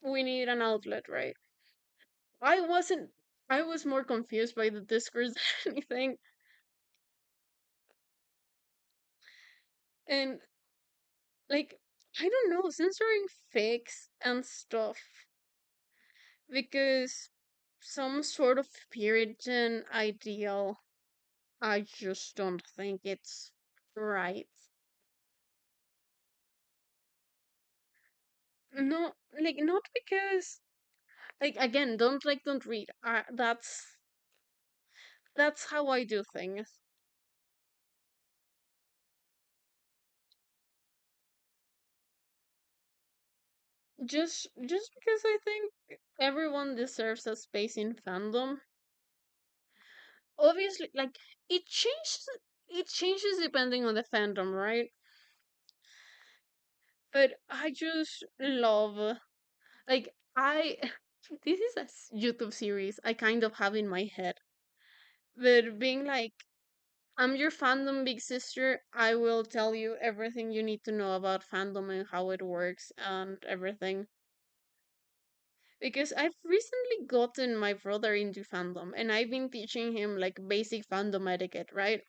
S1: we need an outlet, right? I wasn't, I was more confused by the discourse than anything. And like, I don't know, censoring fakes and stuff because some sort of Puritan ideal, I just don't think it's right. No, like not because like again, don't like, don't read. That's how I do things. Just because I think everyone deserves a space in fandom. Obviously, like it changes. It changes depending on the fandom, right? But I just love, like, I. This is a YouTube series I kind of have in my head. But being like, I'm your fandom big sister. I will tell you everything you need to know about fandom and how it works and everything. Because I've recently gotten my brother into fandom and I've been teaching him like basic fandom etiquette, right?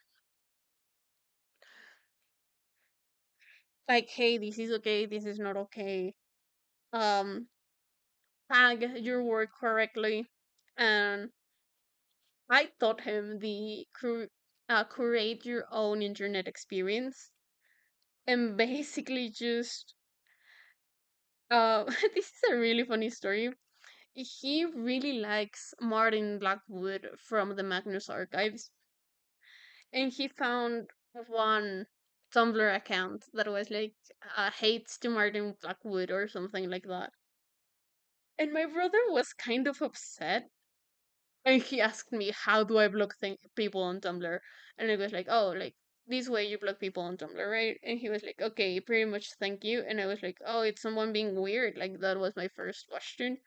S1: Like, hey, this is okay, this is not okay. Um, Tag your work correctly. And I taught him the curate your own internet experience and basically just this is a really funny story. He really likes Martin Blackwood from the Magnus Archives, and he found one Tumblr account that was like hates to Martin Blackwood or something like that. And my brother was kind of upset, and he asked me, "How do I block people on Tumblr?" And I was like, "Oh, like this way you block people on Tumblr, right?" And he was like, "Okay, pretty much, thank you." And I was like, "Oh, it's someone being weird." Like that was my first question.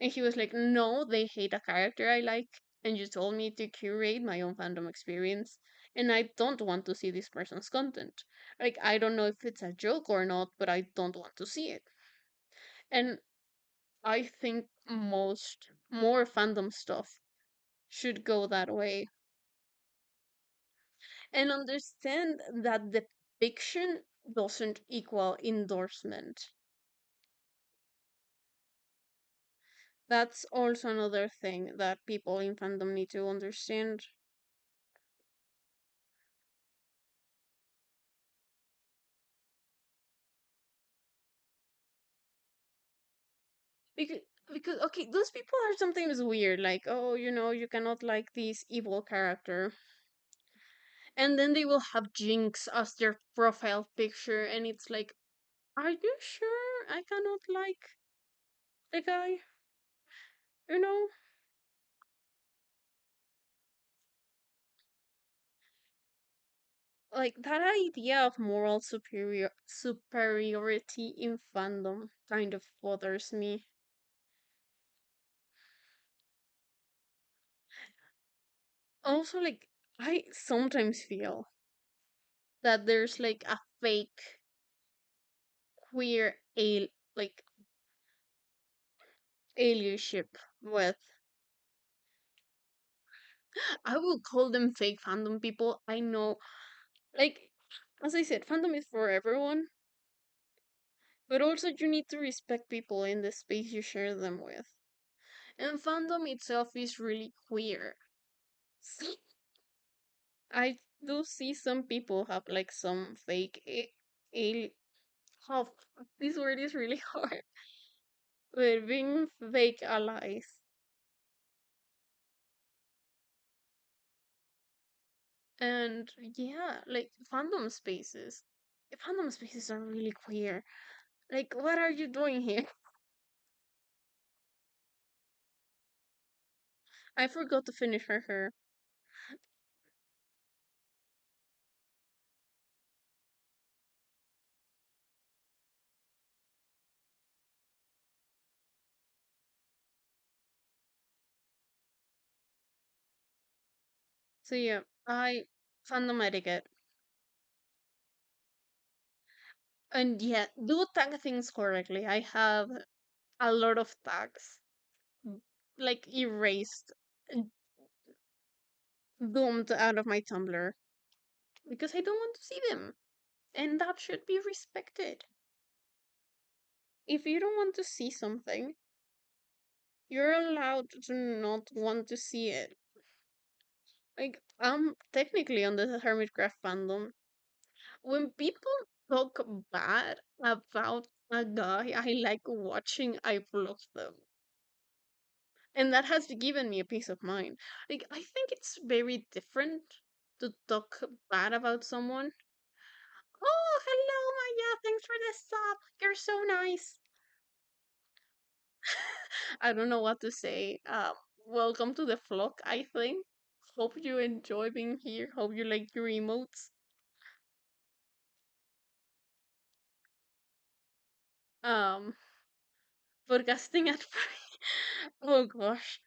S1: And he was like, "No, they hate a character I like, and you told me to curate my own fandom experience, and I don't want to see this person's content. Like, I don't know if it's a joke or not, but I don't want to see it." And I think more fandom stuff should go that way and understand that the fiction doesn't equal endorsement. That's also another thing that people in fandom need to understand. Because because okay, those people are sometimes weird, like, oh, you cannot like this evil character. And then they will have Jinx as their profile picture, and it's like, are you sure I cannot like the guy? You know? Like that idea of moral superiority in fandom kind of bothers me. Also, like, I sometimes feel that there's like a fake queer like allyship with, I will call them fake fandom people. I know, like, as I said, fandom is for everyone, but also you need to respect people in the space you share them with. And fandom itself is really queer. I do see some people have like some fake oh, this word is really hard. But being fake allies. And yeah, like fandom spaces are really queer. Like, what are you doing here? I forgot to finish her hair. So yeah, I fandom etiquette. And yeah, do tag things correctly. I have a lot of tags like erased, doomed out of my Tumblr because I don't want to see them. And that should be respected. If you don't want to see something, you're allowed to not want to see it. Like, I'm technically on the Hermitcraft fandom. When people talk bad about a guy I like watching, I block them. And that has given me a peace of mind. Like, I think it's very different to talk bad about someone. Oh, hello, Maya. Thanks for the sub. You're so nice. I don't know what to say. Welcome to the vlog, I think. Hope you enjoy being here. Hope you like your emotes. Um, podcasting at oh gosh.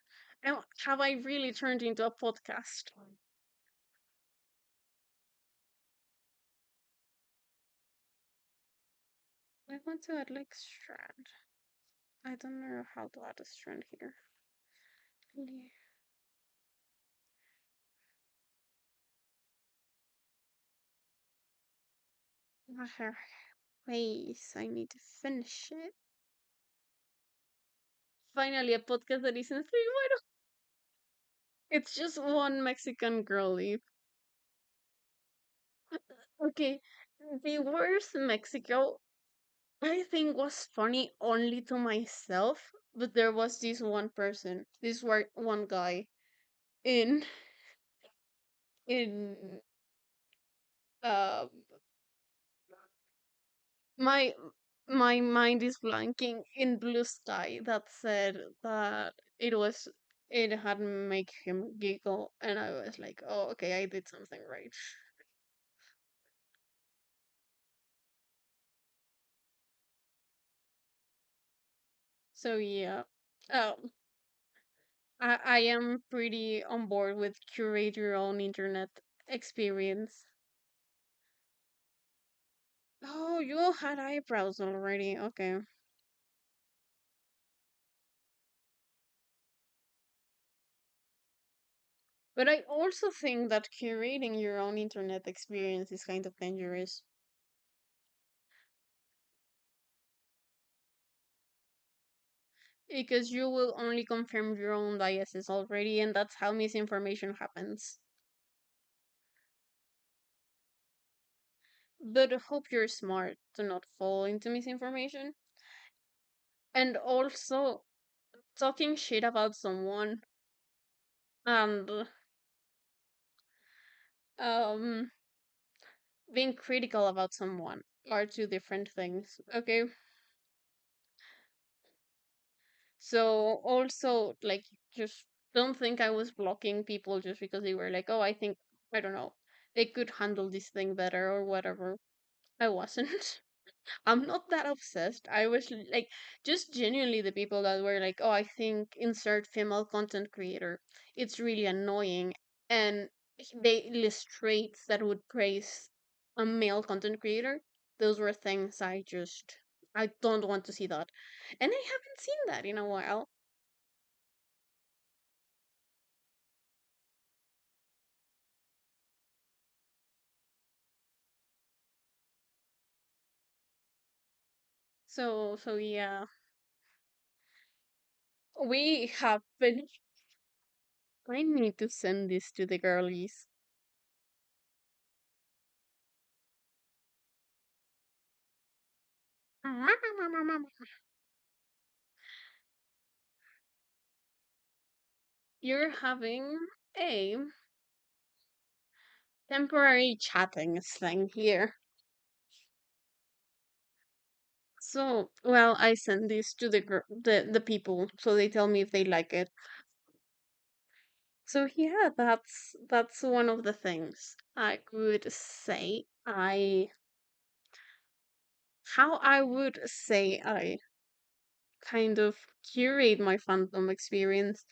S1: Have I really turned into a podcast? I want to add like strand. I don't know how to add a strand here. Yeah. Her face. I need to finish it. Finally, a podcast that isn't three. It's just one Mexican girlie. Okay, the worst Mexico I think was funny only to myself, but there was this one person, one guy in in uh my my mind is blanking in Blue Sky that said that it had make him giggle, and I was like, oh, okay, I did something right. So yeah, um, I am pretty on board with curate your own internet experience. Oh, you had eyebrows already. Okay. But I also think that curating your own internet experience is kind of dangerous because you will only confirm your own biases already, and that's how misinformation happens. But I hope you're smart to not fall into misinformation. And also, talking shit about someone and um being critical about someone are two different things. Okay. So also like just don't think I was blocking people just because they were like, oh, I think I don't know, they could handle this thing better or whatever. I wasn't. I'm not that obsessed. I was like just genuinely the people that were like, oh, I think insert female content creator. It's really annoying. And they list traits that would praise a male content creator. Those were things I don't want to see that. And I haven't seen that in a while. So yeah, we have been. I need to send this to the girlies. You're having a temporary chatting thing here. So, well, I send this to the people, so they tell me if they like it. So yeah, that's one of the things I would say. I kind of curate my fandom experience.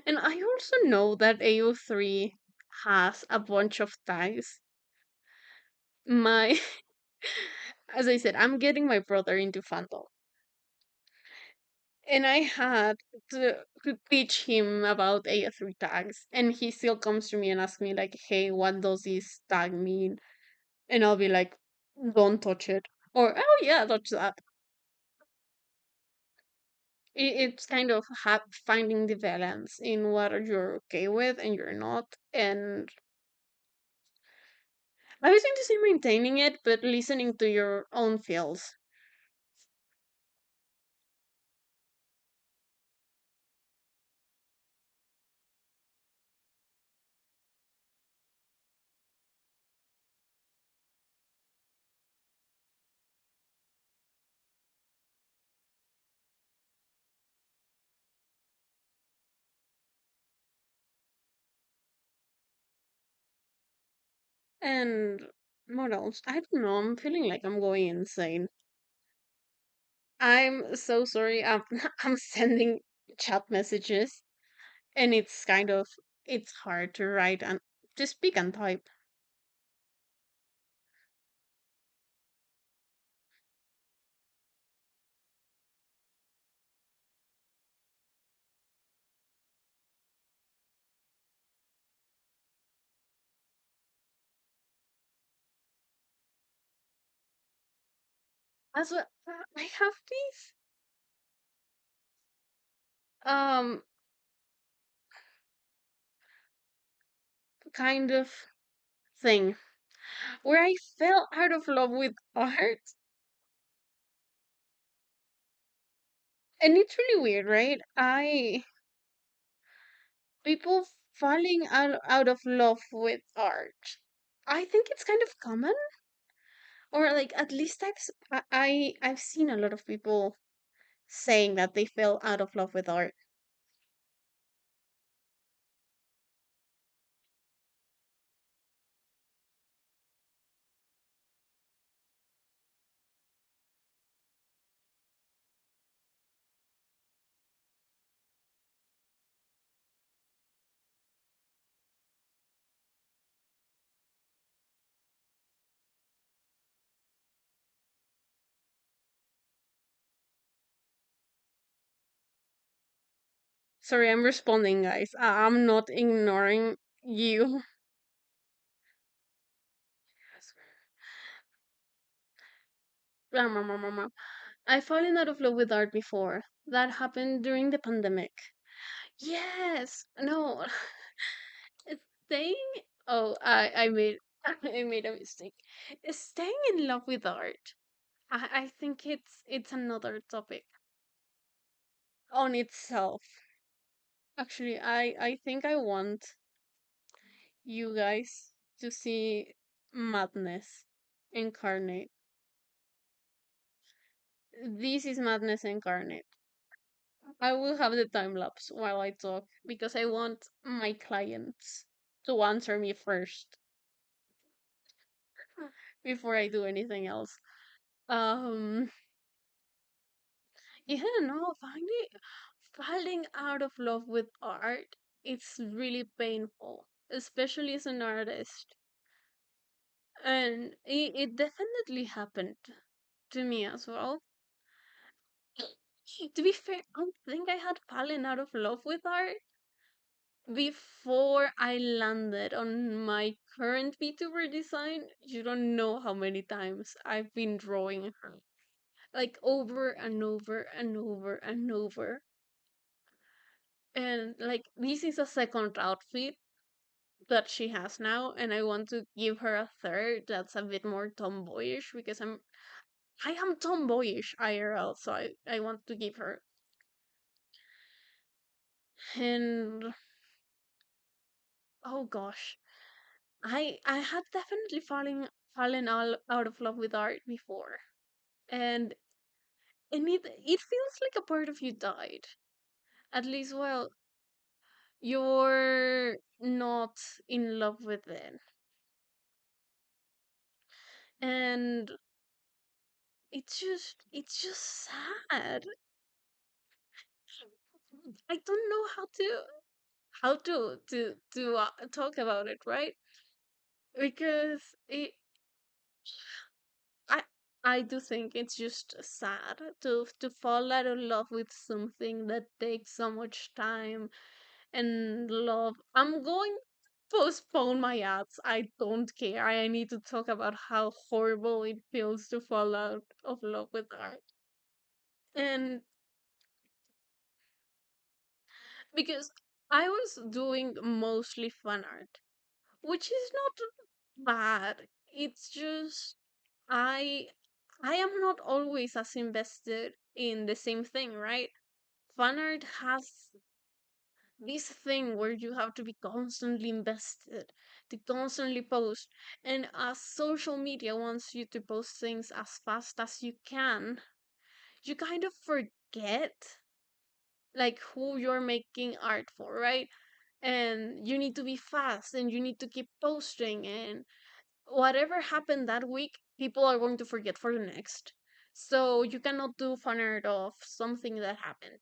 S1: And I also know that AO3 has a bunch of tags. My, as I said, I'm getting my brother into fandom. And I had to teach him about AO3 tags. And he still comes to me and asks me, like, hey, what does this tag mean? And I'll be like, don't touch it. Or, oh, yeah, touch that. It's kind of finding the balance in what you're okay with and you're not. And I was going to say maintaining it, but listening to your own feels. And what else? I don't know. I'm feeling like I'm going insane. I'm so sorry. I'm sending chat messages, and it's hard to write and to speak and type. As well, I have this um kind of thing where I fell out of love with art, and it's really weird, right? I People falling out of love with art. I think it's kind of common, or like at least I've seen a lot of people saying that they fell out of love with art. Sorry, I'm responding, guys. I'm not ignoring you. I fallen out of love with art before. That happened during the pandemic. Yes. No. Staying. Oh, I made I made a mistake. Staying in love with art. I think it's another topic on itself. Actually, I think I want you guys to see madness incarnate. This is madness incarnate. I will have the time lapse while I talk because I want my clients to answer me first before I do anything else. Um, yeah, no, falling out of love with art, it's really painful, especially as an artist. And it definitely happened to me as well. To be fair, I don't think I had fallen out of love with art before I landed on my current VTuber design. You don't know how many times I've been drawing her. Like over and over and over and over. And like this is a second outfit that she has now, and I want to give her a third that's a bit more tomboyish because I am tomboyish IRL, so I want to give her. And oh gosh, I had definitely fallen all out of love with art before, and it feels like a part of you died. At least, well, you're not in love with it, and it's just sad. I don't know how to talk about it, right? Because I I do think it's just sad to fall out of love with something that takes so much time and love. I'm going to postpone my ads. I don't care. I need to talk about how horrible it feels to fall out of love with art. And because I was doing mostly fan art, which is not bad. It's just I I am not always as invested in the same thing, right? Fan art has this thing where you have to be constantly invested, to constantly post. And as social media wants you to post things as fast as you can, you kind of forget like who you're making art for, right? And you need to be fast and you need to keep posting, and whatever happened that week, people are going to forget for the next. So you cannot do fan art of something that happened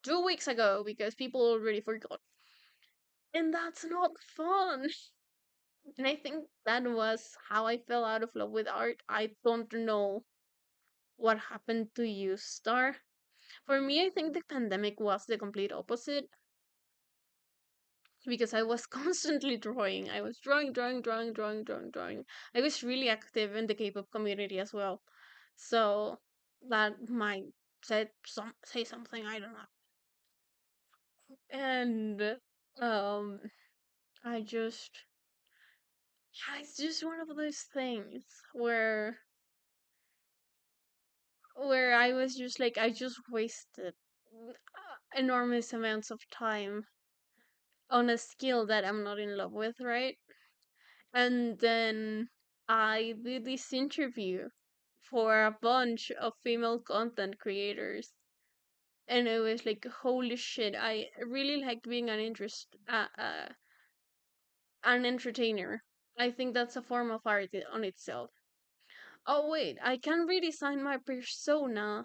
S1: 2 weeks ago because people already forgot. And that's not fun. And I think that was how I fell out of love with art. I don't know what happened to you, Star. For me, I think the pandemic was the complete opposite because I was constantly drawing. I was drawing, drawing, drawing, drawing, drawing, drawing. I was really active in the K-pop community as well. So that might say something, I don't know. And um I just yeah, it's just one of those things where I was just like I just wasted enormous amounts of time on a skill that I'm not in love with, right? And then I did this interview for a bunch of female content creators. And it was like, holy shit! I really liked being an entertainer. I think that's a form of art on itself. Oh wait, I can redesign my persona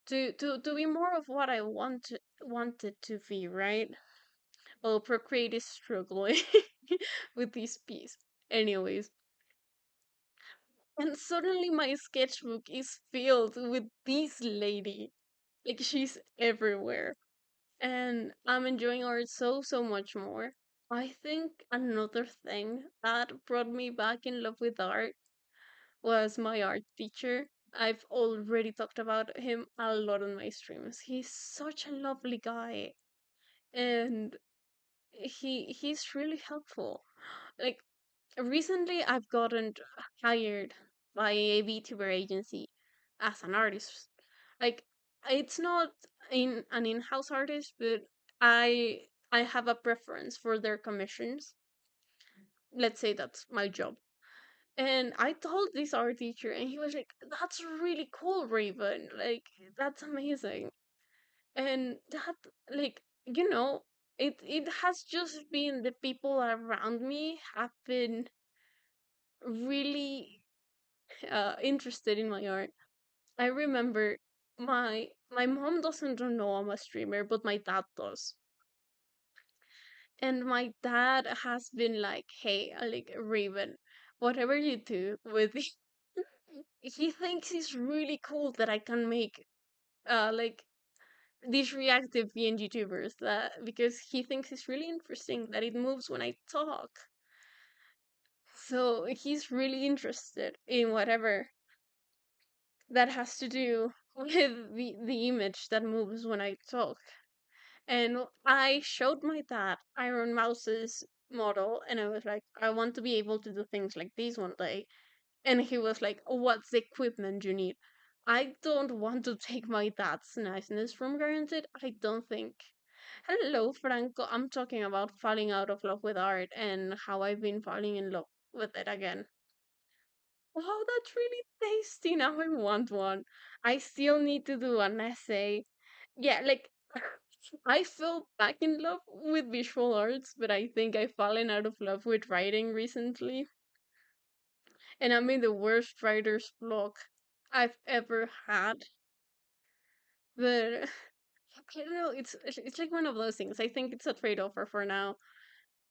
S1: to be more of what I wanted to be, right? Well, Procreate is struggling with this piece. Anyways, and suddenly my sketchbook is filled with this lady. Like she's everywhere. And I'm enjoying art so much more. I think another thing that brought me back in love with art was my art teacher. I've already talked about him a lot on my streams. He's such a lovely guy, and he's really helpful. Like recently, I've gotten hired by a VTuber agency as an artist. Like it's not in an in-house artist, but I have a preference for their commissions. Let's say that's my job. And I told this art teacher, and he was like, "That's really cool, Raven. Like, that's amazing." And that, like, it has just been the people around me have been really interested in my art. I remember my mom doesn't know I'm a streamer, but my dad does. And my dad has been like, "Hey, like Raven, whatever you do with he thinks it's really cool that I can make like these reactive VN YouTubers that because he thinks it's really interesting that it moves when I talk. So he's really interested in whatever that has to do with the image that moves when I talk. And I showed my dad Iron Mouse's model and I was like, I want to be able to do things like this one day. And he was like, "What's the equipment you need?" I don't want to take my dad's niceness from granted. I don't think. Hello, Franco. I'm talking about falling out of love with art and how I've been falling in love with it again. Wow, that's really tasty. Now I want one. I still need to do an essay. Yeah, like I fell back in love with visual arts, but I think I've fallen out of love with writing recently. And I'm in the worst writer's block I've ever had. But I don't know, it's like one of those things. I think it's a trade-off for now.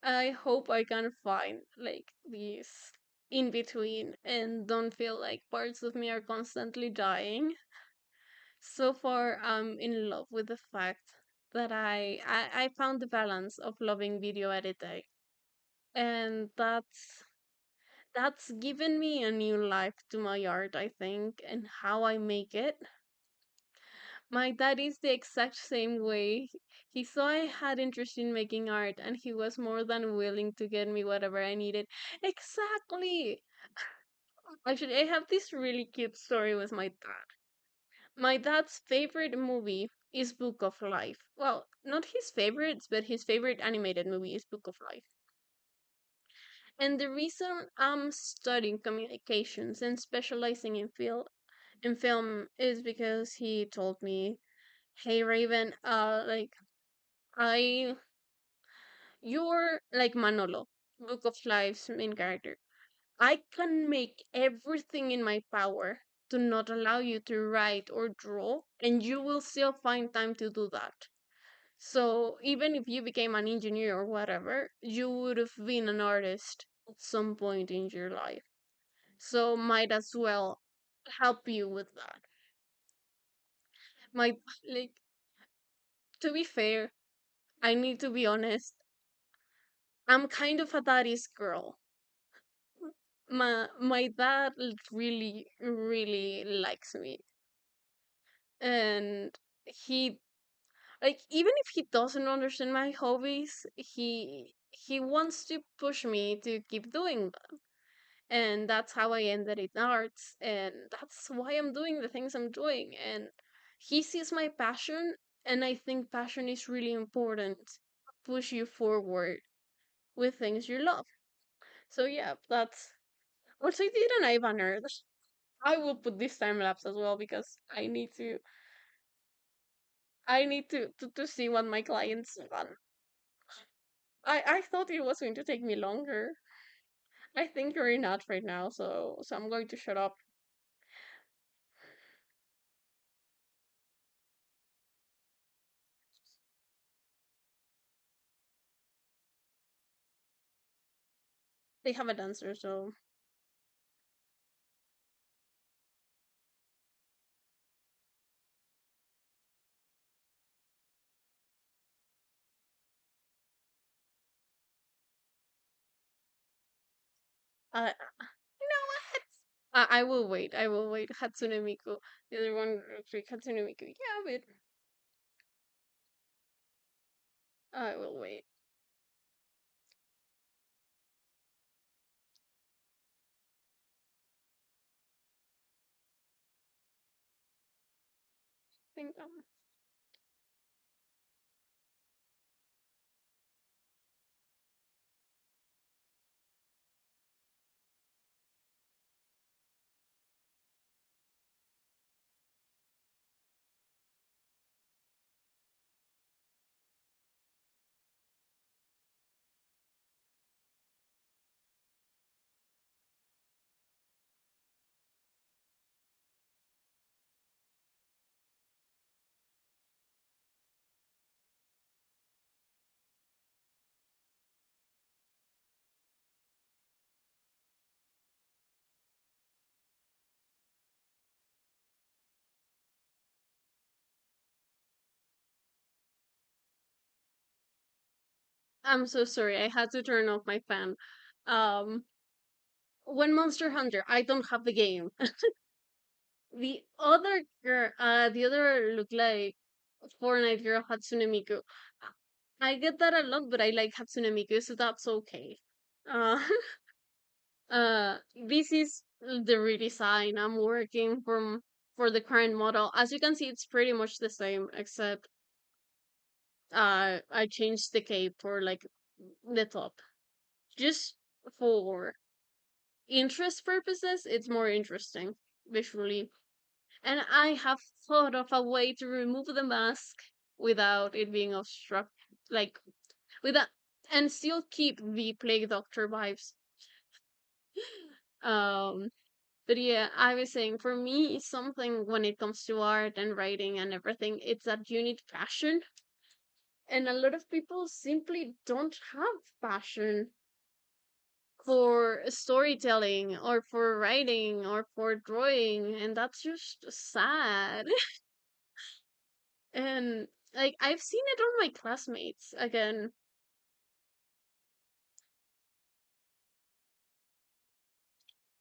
S1: I hope I can find like this in between and don't feel like parts of me are constantly dying. So far, I'm in love with the fact that I found the balance of loving video editing, and that's given me a new life to my art, I think, and how I make it. My dad is the exact same way. He saw I had interest in making art and he was more than willing to get me whatever I needed. Exactly. Actually, I have this really cute story with my dad. My dad's favorite movie is Book of Life. Well, not his favorites, but his favorite animated movie is Book of Life. And the reason I'm studying communications and specializing in film is because he told me, "Hey Raven, like I you're like Manolo, Book of Life's main character. I can make everything in my power to not allow you to write or draw, and you will still find time to do that. So even if you became an engineer or whatever, you would have been an artist at some point in your life. So might as well help you with that. My like to be fair, I need to be honest. I'm kind of a daddy's girl. My dad really really likes me, and he like even if he doesn't understand my hobbies, he wants to push me to keep doing them. And that's how I ended in arts, and that's why I'm doing the things I'm doing. And he sees my passion, and I think passion is really important to push you forward with things you love. So yeah, that's also I did an eye banner. I will put this time lapse as well because I need to see what my clients want. I thought it was going to take me longer. I think you're not right now, so I'm going to shut up. They have a dancer, so no what? I will wait. I will wait. Hatsune Miku. The other one, okay, Hatsune Miku. Yeah, but I will wait. Think I'm so sorry. I had to turn off my fan. Um, when Monster Hunter, I don't have the game. The other look like Fortnite girl Hatsune Miku. I get that a lot, but I like Hatsune Miku, so that's okay. Uh, this is the redesign I'm working from for the current model. As you can see, it's pretty much the same, except I changed the cape for like the top. Just for interest purposes, it's more interesting visually. And I have thought of a way to remove the mask without it being obstruct, like without, and still keep the Plague Doctor vibes. Um, but yeah, I was saying for me, something when it comes to art and writing and everything, it's that you need passion, and a lot of people simply don't have passion for storytelling or for writing or for drawing, and that's just sad. And like I've seen it on my classmates again.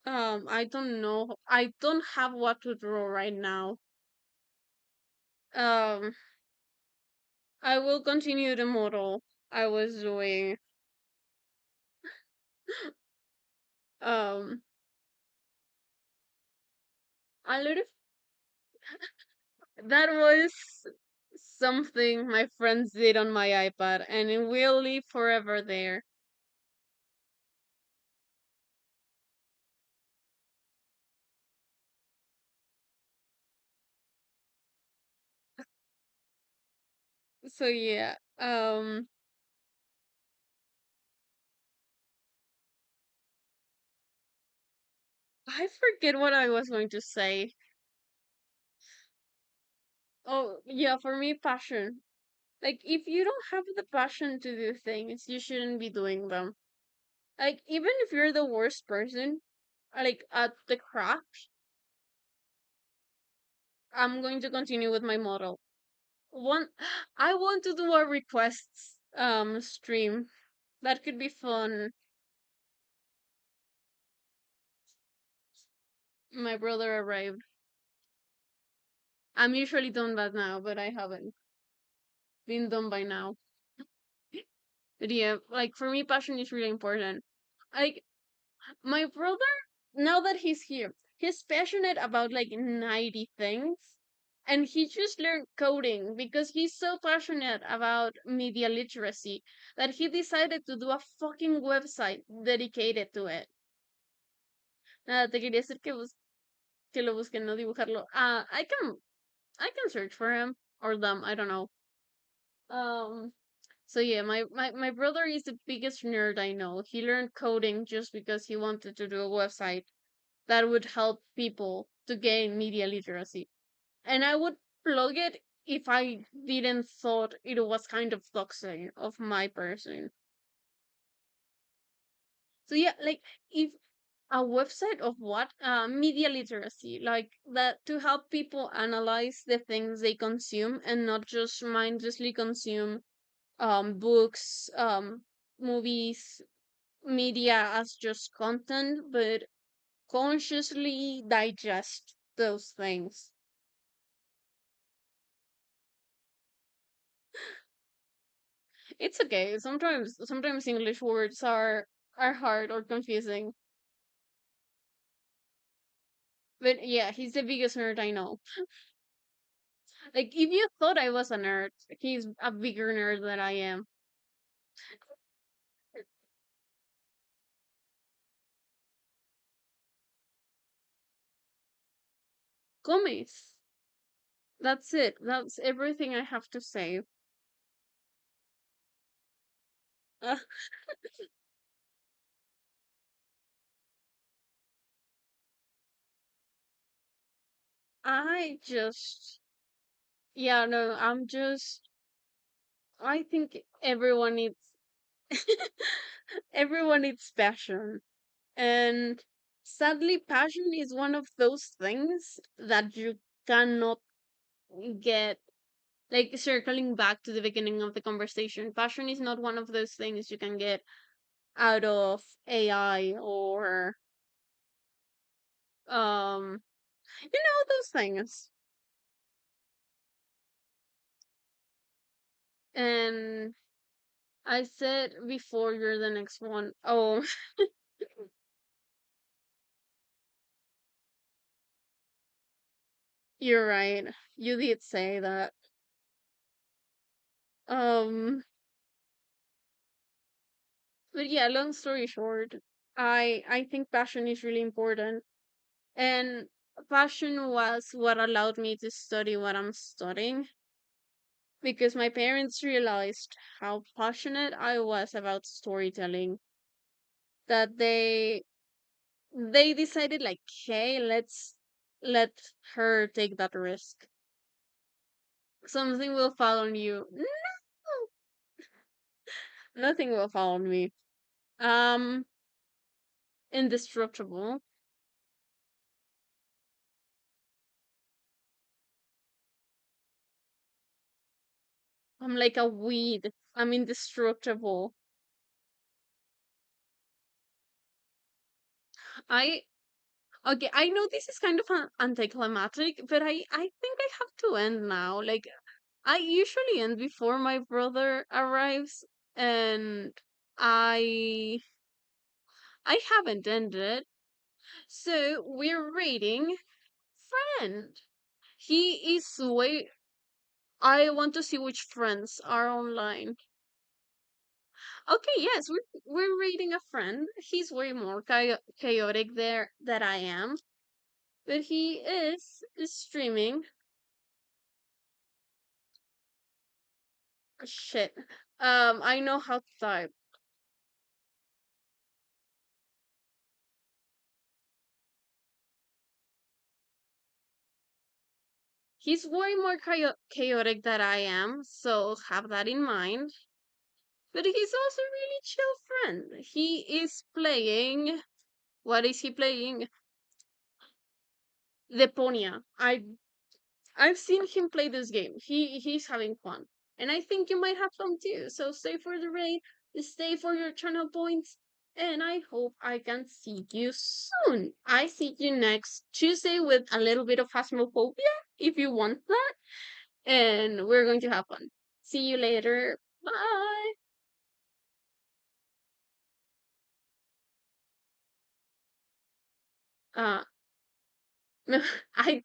S1: I don't know. I don't have what to draw right now. Um, I will continue the model I was doing. Um, a lot of that was something my friends did on my iPad, and it will live forever there. So yeah. I forget what I was going to say. Oh, yeah, for me, passion. Like, if you don't have the passion to do things, you shouldn't be doing them. Like, even if you're the worst person, like, at the craft, I'm going to continue with my model. One, I want to do a requests stream. That could be fun. My brother arrived. I'm usually done that now, but I haven't been done by now. But yeah, like for me, passion is really important. Like my brother, now that he's here, he's passionate about like 90 things. And he just learned coding because he's so passionate about media literacy that he decided to do a fucking website dedicated to it. Nada, te quería decir que lo busquen, no dibujarlo. I can search for him or them, I don't know. Um, so yeah, my brother is the biggest nerd I know. He learned coding just because he wanted to do a website that would help people to gain media literacy. And I would plug it if I didn't thought it was kind of toxic of my person. So yeah, like if a website of what media literacy, like that, to help people analyze the things they consume and not just mindlessly consume books, movies, media as just content, but consciously digest those things. It's okay. Sometimes English words are hard or confusing. But yeah, he's the biggest nerd I know. Like if you thought I was a nerd, he's a bigger nerd than I am. COMMS. That's it. That's everything I have to say. Uh, I just yeah, no, I think everyone needs everyone needs passion. And sadly, passion is one of those things that you cannot get. Like circling back to the beginning of the conversation, passion is not one of those things you can get out of AI or those things. And I said before you're the next one. Oh, you're right. You did say that. Um, but yeah, long story short, I think passion is really important. And passion was what allowed me to study what I'm studying because my parents realized how passionate I was about storytelling that they decided like, hey, let's let her take that risk. Something will fall on you. No, nothing will fall on me. Um, indestructible. I'm like a weed. I'm indestructible. I Okay, I know this is kind of anticlimactic, but I think I have to end now. Like I usually end before my brother arrives, and I I haven't ended. So we're reading Friend. He is way. I want to see which friends are online. Okay, yes, we're reading a friend. He's way more chaotic there than I am, but he is streaming. Shit. I know how to type. He's way more chaotic than I am, so have that in mind. But he's also a really chill friend. He is playing. What is he playing? Deponia. I've seen him play this game. He's having fun. And I think you might have fun too. So stay for the raid, stay for your channel points, and I hope I can see you soon. I see you next Tuesday with a little bit of phasmophobia, if you want that. And we're going to have fun. See you later. Bye. Uh I